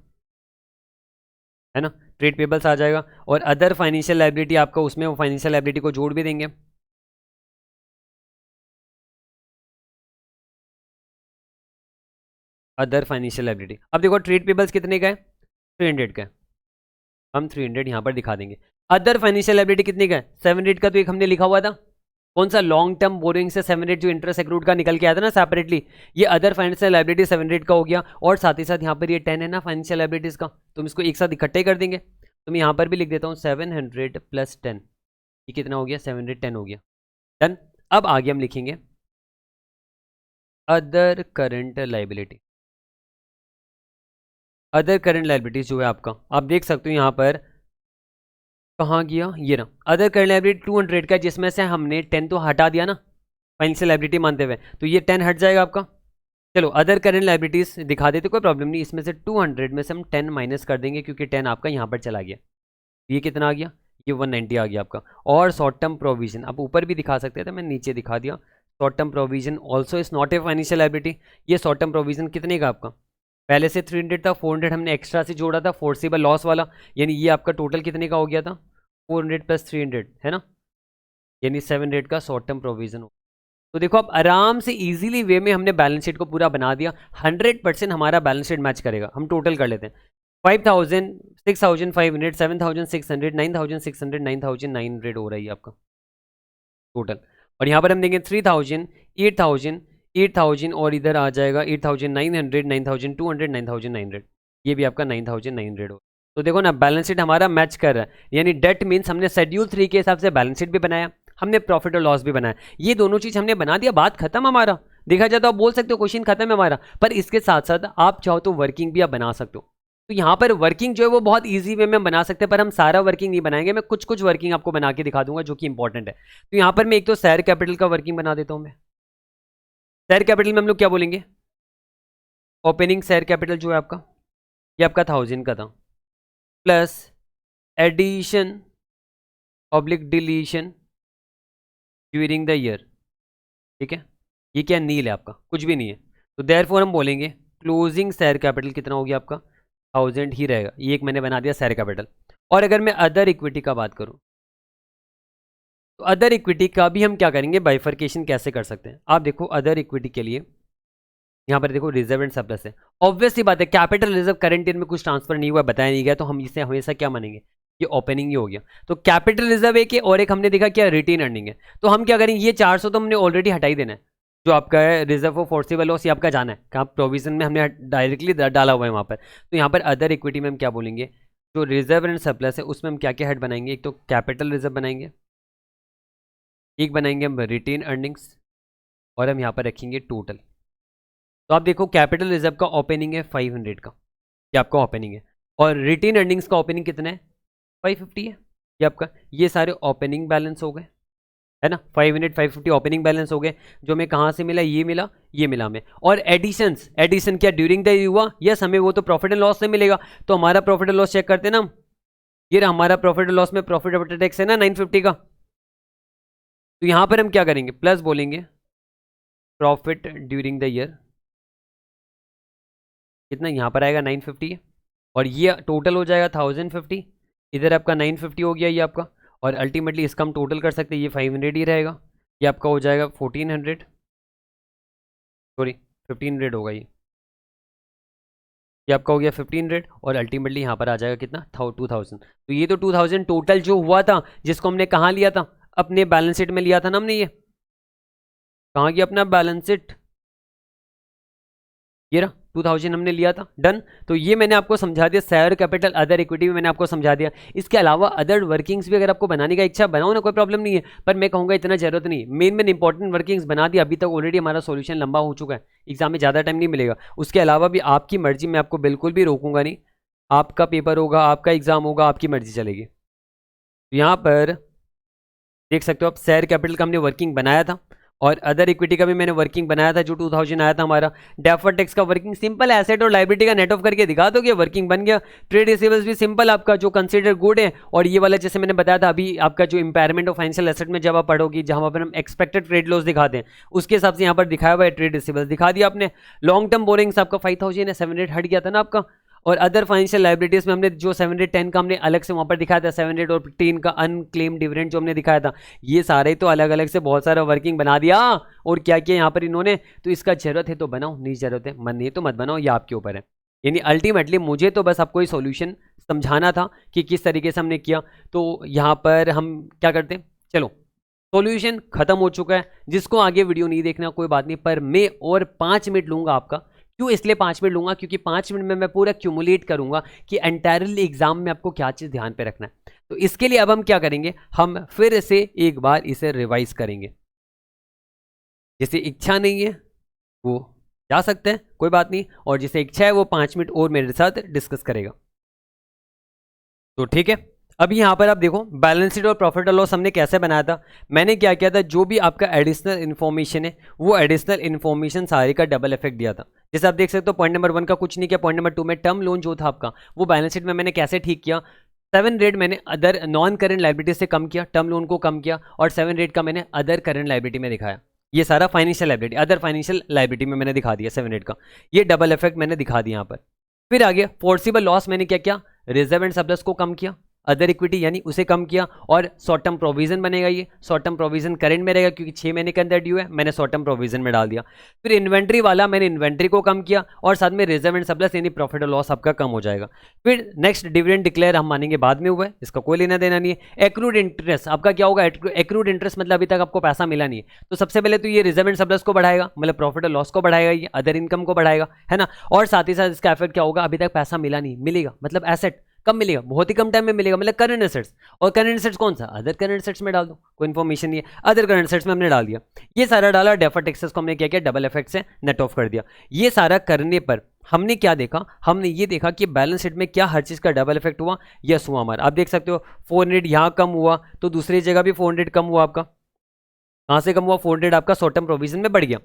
है ना, ट्रेड पेएबल्स आ जाएगा, और अदर फाइनेंशियल लायबिलिटी आपका उसमें वो फाइनेंशियल लायबिलिटी को जोड़ भी देंगे। अदर फाइनेंशियल लायबिलिटी, अब देखो ट्रेड पेएबल्स कितने का है, 300 का है, हम 300 यहाँ पर दिखा देंगे। अदर फाइनेंशियल लायबिलिटी कितने का है, 700 का, तो एक हमने लिखा हुआ था कौन सा, लॉन्ग टर्म बोरिंग से 700 जो इंटरेस्ट एक्रूड का निकल के आया था ना सेपरेटली, ये अदर फाइनेंशियल लायबिलिटी 700 का हो गया, और साथ ही साथ यहाँ पर ये 10 है ना फाइनेंशियल लायबिलिटीज का, तो हम इसको एक साथ इकट्ठे कर देंगे। तो मैं यहाँ पर भी लिख देता हूँ 700 + 10, ये कितना हो गया, 710 हो गया, डन। अब आगे हम लिखेंगे other current liability. Other current liabilities जो है आपका, आप देख सकते हो यहाँ पर कहाँ गया, ये ना अदर करंट लायबिलिटी 200 का, जिसमें से हमने 10 तो हटा दिया ना फाइनेंशियल लायबिलिटी मानते हुए, तो ये 10 हट जाएगा आपका। चलो अदर करंट लायबिलिटीज दिखा देते, कोई प्रॉब्लम नहीं, इसमें से 200 में से हम 10 माइनस कर देंगे क्योंकि 10 आपका यहाँ पर चला गया, ये कितना आ गया, ये 190 आ गया आपका। और शॉर्ट टर्म प्रोविजन आप ऊपर भी दिखा सकते थे, मैं नीचे दिखा दिया, short term provision also is not a financial liability. ये शॉर्ट टर्म प्रोविजन कितने का आपका, पहले से 300 था, 400 हमने एक्स्ट्रा से जोड़ा था फोर्सेबल लॉस वाला, यानी ये आपका टोटल कितने का हो गया था, 400 + 300 है ना, यानी 700 का शॉर्ट टर्म प्रोविजन हो। तो देखो आप आराम से इजीली वे में हमने बैलेंस शीट को पूरा बना दिया, 100% हमारा बैलेंस शीट मैच करेगा। हम टोटल कर लेते हैं, 5000, 6500, 7600, 9600, 9900 हो रही है आपका टोटल। और यहाँ पर हम देंगे 3000, 8000, 8000, और इधर आ जाएगा 8900, 9200, 9900, ये भी आपका 9900 हो। तो देखो ना बैलेंस शीट हमारा मैच कर रहा है, यानी डेट मीन्स हमने शेड्यूल 3 के हिसाब से बैलेंस शीट भी बनाया, हमने प्रॉफिट और लॉस भी बनाया, ये दोनों चीज हमने बना दिया, बात खत्म हमारा। देखा जाए तो आप बोल सकते हो क्वेश्चन खत्म है हमारा, पर इसके साथ साथ आप चाहो तो वर्किंग भी आप बना सकते हो। तो यहाँ पर वर्किंग जो है वो बहुत इजी वे में बना सकते हैं, पर हम सारा वर्किंग नहीं बनाएंगे, मैं कुछ कुछ वर्किंग आपको बना के दिखा दूंगा जो कि इंपॉर्टेंट है। तो यहाँ पर मैं एक तो शेयर कैपिटल का वर्किंग बना देता हूँ। मैं शेयर कैपिटल में हम लोग क्या बोलेंगे, ओपनिंग शेयर कैपिटल जो है आपका, ये आपका 1000 का था, plus addition oblique deletion during the year, ठीक है, ये क्या नील है आपका, कुछ भी नहीं है। तो देयरफॉर हम बोलेंगे क्लोजिंग शेयर कैपिटल कितना हो गया आपका, 1000 ही रहेगा, ये एक मैंने बना दिया शेयर कैपिटल। और अगर मैं अदर इक्विटी का बात करूं, तो अदर इक्विटी का भी हम क्या करेंगे, बाइफर्केशन कैसे कर सकते हैं। आप देखो अदर इक्विटी के लिए यहाँ पर देखो रिजर्व एंड सरप्लस है, ऑब्वियसली बात है कैपिटल रिजर्व करंट ईयर में कुछ ट्रांसफर नहीं हुआ, बताया नहीं गया, तो हम इसे हमेशा क्या मानेंगे, ये ओपनिंग ही हो गया। तो कैपिटल रिजर्व एक है और एक हमने देखा क्या, रिटेन अर्निंग है। तो हम क्या करेंगे, ये 400 तो हमने ऑलरेडी हटा ही देना है, जो आपका है रिजर्व फॉर फोर्सेबल लॉस, ये आपका जाना है कहाँ, प्रोविजन में हमने डायरेक्टली डाला हुआ है वहाँ पर। तो यहाँ पर अदर इक्विटी में हम क्या बोलेंगे, जो रिजर्व एंड सरप्लस है उसमें हम क्या क्या हेड बनाएंगे, एक तो कैपिटल रिजर्व बनाएंगे, एक बनाएंगे हम रिटेन अर्निंग्स, और हम यहाँ पर रखेंगे टोटल। तो आप देखो कैपिटल रिजर्व का ओपनिंग है 500 का, ये आपका ओपनिंग है, और रिटेन अर्निंग्स का ओपनिंग कितना है, 550 है, ये आपका, ये सारे ओपनिंग बैलेंस हो गए है ना, 500 550 ओपनिंग बैलेंस हो गए, जो हमें कहाँ से मिला, ये मिला, ये मिला हमें। और एडिशन क्या ड्यूरिंग द ईयर हुआ, यस हमें वो तो प्रॉफिट एंड लॉस से मिलेगा। तो हमारा प्रॉफिट एंड लॉस चेक करते हैं ना, ये हमारा प्रॉफिट एंड लॉस में प्रॉफिट आफ्टर टैक्स है ना 950 का। तो यहाँ पर हम क्या करेंगे, प्लस बोलेंगे प्रॉफिट ड्यूरिंग द ईयर, कितना यहाँ पर आएगा 950 है, और ये टोटल हो जाएगा 1050, इधर आपका 950 हो गया ये आपका, और अल्टीमेटली इसका हम टोटल कर सकते हैं, ये 500 ही रहेगा, ये आपका हो जाएगा 1400, सॉरी 1500 होगा ये आपका हो गया 1500, और अल्टीमेटली यहाँ पर आ जाएगा कितना 2000। तो ये तो 2000 टोटल जो हुआ था, जिसको हमने कहाँ लिया था, अपने बैलेंस शीट में लिया था ना हमने, ये कहाँ गया अपना बैलेंस शीट, ये रहा 2000 हमने लिया था, डन। तो ये मैंने आपको समझा दिया, शेयर कैपिटल अदर इक्विटी भी मैंने आपको समझा दिया। इसके अलावा अदर वर्किंग्स भी अगर आपको बनाने का इच्छा, बनाओ ना, कोई प्रॉब्लम नहीं है, पर मैं कहूँगा इतना जरूरत नहीं। मेन इंपॉर्टेंट वर्किंग्स बना दिया, अभी तक ऑलरेडी हमारा सॉल्यूशन लंबा हो चुका है, एग्जाम में ज़्यादा टाइम नहीं मिलेगा। उसके अलावा भी आपकी मर्जी, मैं आपको बिल्कुल भी रोकूंगा नहीं, आपका पेपर होगा, आपका एग्जाम होगा, आपकी मर्जी चलेगी। यहाँ पर देख सकते हो आप, शेयर कैपिटल का हमने वर्किंग बनाया था, और अदर इक्विटी का भी मैंने वर्किंग बनाया था, जो 2000 आया था हमारा। डेफर्ड टैक्स का वर्किंग सिंपल, एसेट और लायबिलिटी का नेट ऑफ करके दिखा दोगे, वर्किंग बन गया। ट्रेड रिसीवेबल्स भी सिंपल आपका, जो कंसीडर गुड है, और ये वाला जैसे मैंने बताया था अभी, आपका जो इंपेयरमेंट ऑफ फाइनेंशियल एसेट में जब आप पढ़ोगी, जहां पर हम एक्सपेक्टेड ट्रेड लॉस दिखाते हैं, उसके हिसाब से यहाँ पर दिखाया हुआ है, ट्रेड रिसीवेबल्स दिखा दिया आपने। लॉन्ग टर्म बोरिंग्स आपका 5000 है, 700 हट गया था ना आपका। और अदर फाइनेंशियल लाइबिलिटीज में हमने जो 710 का हमने अलग से वहां पर दिखाया था, 700 और 10 का अनक्लेम डिविडेंड जो हमने दिखाया था, ये सारे तो अलग अलग से बहुत सारा वर्किंग बना दिया। और क्या किया यहाँ पर इन्होंने, तो इसका जरूरत है तो बनाओ, नहीं जरूरत है मन नहीं तो मत बनाओ, ये आपके ऊपर है। यानी अल्टीमेटली मुझे तो बस आपको ये सॉल्यूशन समझाना था कि किस तरीके से हमने किया। तो यहाँ पर हम क्या करते हैं, चलो सॉल्यूशन खत्म हो चुका है। जिसको आगे वीडियो नहीं देखना कोई बात नहीं, पर मैं और 5 मिनट लूंगा आपका। क्यों इसलिए 5 मिनट लूंगा, क्योंकि 5 मिनट में मैं पूरा क्यूमुलेट करूंगा कि एंटायरली एग्जाम में आपको क्या चीज ध्यान पे रखना है। तो इसके लिए अब हम क्या करेंगे, हम फिर से एक बार इसे रिवाइज करेंगे। जिसे इच्छा नहीं है वो जा सकते हैं, कोई बात नहीं, और जिसे इच्छा है वो 5 मिनट और मेरे साथ डिस्कस करेगा। तो ठीक है, अब यहाँ पर आप देखो, बैलेंस शीट और प्रॉफिट और लॉस हमने कैसे बनाया था। मैंने क्या किया था, जो भी आपका एडिशनल इन्फॉर्मेशन है, वो एडिशनल इन्फॉर्मेशन सारे का डबल इफेक्ट दिया था। जैसे आप देख सकते हो, पॉइंट नंबर 1 का कुछ नहीं किया, पॉइंट नंबर 2 में टर्म लोन जो था आपका, वो बैलेंस शीट में मैंने कैसे ठीक किया। 7 रेट मैंने अदर नॉन करेंट लाइबिलिटी से कम किया, टर्म लोन को कम किया, और 7 रेट का मैंने अदर करेंट लाइबिलिटी में दिखाया। ये सारा financial liability, other financial liability में मैंने दिखा दिया 7 रेट का, ये डबल इफेक्ट मैंने दिखा दिया यहाँ पर। फिर आगे फोर्सिबल लॉस मैंने क्या किया, रिजर्व एंड सरप्लस को कम किया, अदर इक्विटी यानी उसे कम किया, और शॉर्ट टर्म प्रोविजन बनेगा। ये शॉर्ट टर्म प्रोविजन करंट में रहेगा, क्योंकि 6 महीने के अंदर ड्यू है, मैंने शॉर्ट टर्म प्रोविजन में डाल दिया। फिर इन्वेंट्री वाला मैंने इन्वेंट्री को कम किया, और साथ में रिजर्व एंड सरप्लस यानी प्रॉफिट और लॉस आपका कम हो जाएगा। फिर नेक्स्ट डिविडेंड डिक्लेयर हम मानेंगे बाद में हुआ है, इसका कोई लेना देना नहीं है। एक्रूड इंटरेस्ट आपका क्या होगा, एक्रूड इंटरेस्ट मतलब अभी तक आपको पैसा मिला नहीं है, तो सबसे पहले तो ये रिजर्व एंड सरप्लस को बढ़ाएगा, मतलब प्रॉफिट और लॉस को बढ़ाएगा, ये अदर इनकम को बढ़ाएगा, है ना। और साथ ही साथ इसका इफेक्ट क्या होगा, अभी तक पैसा मिला नहीं, मिलेगा मतलब एसेट कब मिलेगा, बहुत ही कम टाइम में मिलेगा, मतलब करंट एसेट्स। और करंट एसेट्स कौन सा, अदर करंट एसेट्स में डाल दो, कोई इन्फॉर्मेशन नहीं है, अदर करंट एसेट्स में हमने डाल दिया। ये सारा डाला, डेफर्ड टैक्सेस को हमने क्या किया, डबल इफेक्ट से नेट ऑफ कर दिया। ये सारा करने पर हमने क्या देखा, हमने ये देखा कि बैलेंस शीट में क्या हर चीज का डबल इफेक्ट हुआ, यस हुआ हमारा। आप देख सकते हो 400 यहाँ कम हुआ, तो दूसरी जगह भी 400 कम हुआ आपका। कहाँ से कम हुआ, 400 आपका शॉर्ट टर्म प्रोविजन में बढ़ गया।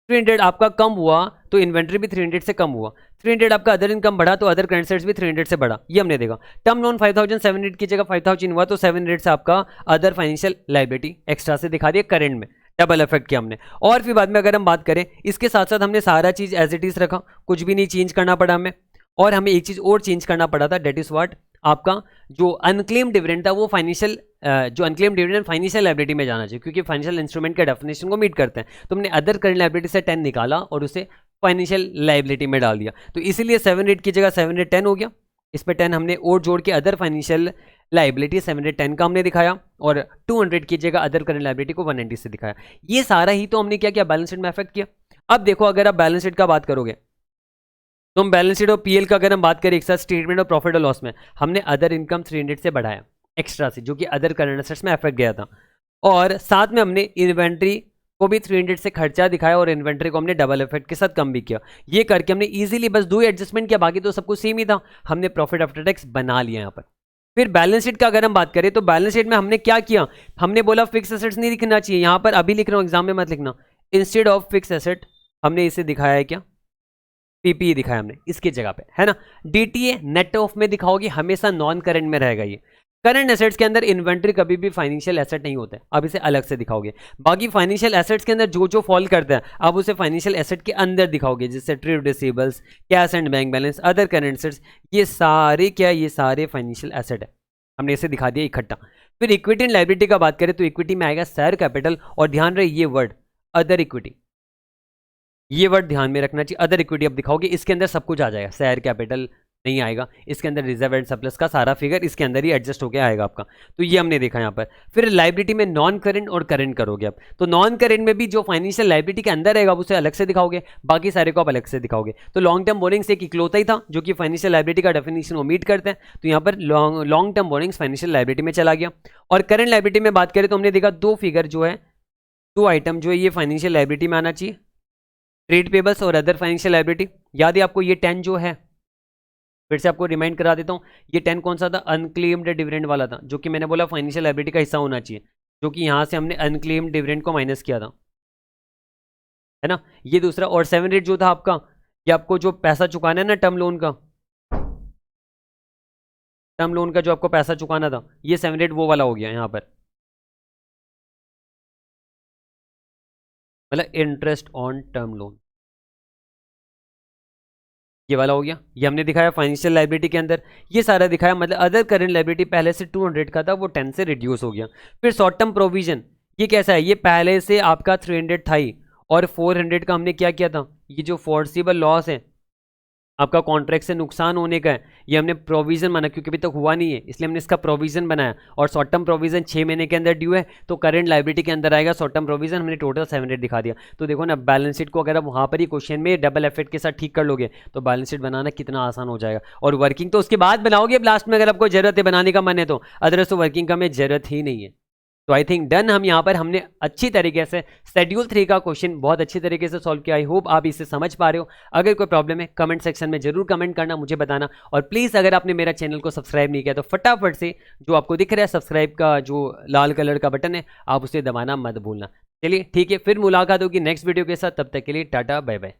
300 आपका कम हुआ, तो इन्वेंट्री भी 300 से कम हुआ। 300 आपका अदर इनकम बढ़ा, तो अदर करंट एसेट्स भी 300 से बढ़ा, ये हमने देखा। टर्म लोन 5000 की जगह 5000 हुआ, तो 700 से आपका अदर फाइनेंशियल लाइबिलिटी एक्स्ट्रा से दिखा दिया करंट में, डबल इफेक्ट किया हमने। और फिर बाद में अगर हम बात करें, इसके साथ साथ हमने सारा चीज एज इट इज रखा, कुछ भी नहीं चेंज करना पड़ा हमें। और हमें एक चीज और चेंज करना पड़ा था, डेट इज व्हाट, आपका जो अनक्लेम डिविडेंड था वो फाइनेंशियल जो अनक्लेम डिविडेंड फाइनेंशियल लायबिलिटी में जाना चाहिए, क्योंकि फाइनेंशियल इंस्ट्रूमेंट के डेफिनेशन को मीट करते हैं। तो हमने अदर करंट लायबिलिटी से 10 निकाला और उसे फाइनेंशियल लायबिलिटी में डाल दिया। तो इसीलिए 700 की जगह 710 हो गया, इस पर 10 हमने और जोड़ के अदर फाइनेंशियल लायबिलिटी 710 का हमने दिखाया, और 200 की जगह अदर करंट लायबिलिटी को 190 से दिखाया। ये सारा ही तो हमने क्या किया, बैलेंस शीट में अफेक्ट किया। अब देखो, अगर आप बैलेंस शीट का बात करोगे, तो हम बैलेंस शीट और पीएल का अगर हम बात करें एक साथ, स्टेटमेंट और प्रॉफिट और लॉस में हमने अदर इनकम 300 से बढ़ाया एक्स्ट्रा से, जो कि अदर करंट एसेट्स में अफेक्ट गया था। और साथ में हमने इन्वेंट्री को भी 300 से खर्चा दिखाया, और इन्वेंट्री को हमने डबल इफेक्ट के साथ कम भी किया। ये करके हमने इजीली बस 2 एडजस्टमेंट किया, बाकी तो सब कुछ सेम ही था। हमने प्रॉफिट आफ्टर टैक्स बना लिया यहाँ पर। फिर बैलेंस शीट का अगर हम बात करें, तो बैलेंस शीट में हमने क्या किया, हमने बोला फिक्स एसेट्स नहीं लिखना चाहिए, यहाँ पर अभी लिख रहा हूँ, एग्जाम में मत लिखना। इंस्टेड ऑफ फिक्स एसेट हमने इसे दिखाया है क्या, पीपीई दिखाया हमने इसकी जगह पे, है ना। डीटीए नेट ऑफ में दिखाओगे, हमेशा नॉन करंट में रहेगा। ये करंट एसेट्स के अंदर इन्वेंट्री कभी भी फाइनेंशियल एसेट नहीं होता है, अब इसे अलग से दिखाओगे। बाकी फाइनेंशियल एसेट्स के अंदर जो जो फॉल करता है, अब उसे फाइनेंशियल एसेट के अंदर दिखाओगे, जैसे trade receivables, cash and bank balance, other current assets, ये सारे क्या, ये सारे फाइनेंशियल एसेट है, हमने इसे दिखा दिया इकट्ठा। फिर इक्विटी एंड लाइबिलिटी का बात करें तो इक्विटी में आएगा शेयर कैपिटल, और ध्यान रहे ये वर्ड अदर इक्विटी, ये वर्ड ध्यान में रखना चाहिए। अदर इक्विटी अब दिखाओगे इसके अंदर सब कुछ आ जाएगा, शेयर कैपिटल नहीं आएगा, इसके अंदर रिजर्व एंड सरप्लस का सारा फिगर इसके अंदर ही एडजस्ट होकर आएगा आपका। तो ये हमने देखा यहाँ पर। फिर लाइबिलिटी में नॉन करेंट और करेंट करोगे आप, तो नॉन करेंट में भी जो फाइनेंशियल लाइबिलिटी के अंदर रहेगा उसे अलग से दिखाओगे, बाकी सारे को आप अलग से दिखाओगे। तो लॉन्ग टर्म बोरिंग्स एक इकलौता ही था जो कि फाइनेंशियल लाइबिलिटी का डेफिनेशन वो मीट करते हैं, तो यहाँ पर long term borrowings financial liability में चला गया। और करेंट लाइबिलिटी में बात करें तो हमने देखा दो फिगर जो है, दो आइटम जो है ये फाइनेंशियल लाइबिलिटी में आना चाहिए, ट्रेड पेबल्स और अदर फाइनेंशियल लाइबिलिटी। याद है आपको ये 10 जो है, फिर से आपको रिमाइंड करा देता हूँ, ये 10 कौन सा था, अनक्लेम्ड डिविडेंड वाला था, जो कि मैंने बोला फाइनेंशियल लाइबिलिटी का हिस्सा होना चाहिए, जो कि यहाँ से हमने अनक्लेम्ड डिविडेंड को माइनस किया था, है ना। ये दूसरा, और 7 रेट जो था आपका, ये आपको जो पैसा चुकाना है ना टर्म लोन का, टर्म लोन का जो आपको पैसा चुकाना था, ये 7 रेट वो वाला हो गया यहाँ पर, मतलब इंटरेस्ट ऑन टर्म लोन, ये वाला हो गया। ये हमने दिखाया फाइनेंशियल लाइबिलिटी के अंदर, ये सारा दिखाया, मतलब अदर करंट लाइबिलिटी पहले से 200 का था वो 10 से रिड्यूस हो गया। फिर शॉर्ट टर्म प्रोविजन, ये कैसा है, ये पहले से आपका 300 था ही, और 400 का हमने क्या किया था, ये जो फोर्सिबल लॉस है आपका कॉन्ट्रैक्ट से नुकसान होने का है, ये हमने प्रोविजन बना, क्योंकि अभी तक हुआ नहीं है इसलिए हमने इसका प्रोविजन बनाया। और शॉर्ट टर्म प्रोविजन 6 महीने के अंदर ड्यू है, तो करंट लाइबिलिटी के अंदर आएगा शॉर्ट टर्म प्रोविजन, हमने टोटल 700 दिखा दिया। तो देखो ना, बैलेंस शीट को अगर आप वहाँ पर ही क्वेश्चन में डबल इफेक्ट के साथ ठीक कर लोगे तो बैलेंस शीट बनाना कितना आसान हो जाएगा। और वर्किंग तो उसके बाद बनाओगे लास्ट में, अगर आपको जरूरत है बनाने का मन है तो, अदरवाइज तो वर्किंग का हमें जरूरत ही नहीं है। तो आई थिंक डन, हम यहाँ पर हमने अच्छी तरीके से शेड्यूल 3 का क्वेश्चन बहुत अच्छी तरीके से सॉल्व किया। आई होप आप इसे समझ पा रहे हो। अगर कोई प्रॉब्लम है कमेंट सेक्शन में जरूर कमेंट करना, मुझे बताना। और प्लीज़ अगर आपने मेरा चैनल को सब्सक्राइब नहीं किया तो फटाफट से जो आपको दिख रहा है सब्सक्राइब का जो लाल कलर का बटन है, आप उसे दबाना मत भूलना। चलिए ठीक है, फिर मुलाकात होगी नेक्स्ट वीडियो के साथ, तब तक के लिए टाटा बाय बाय।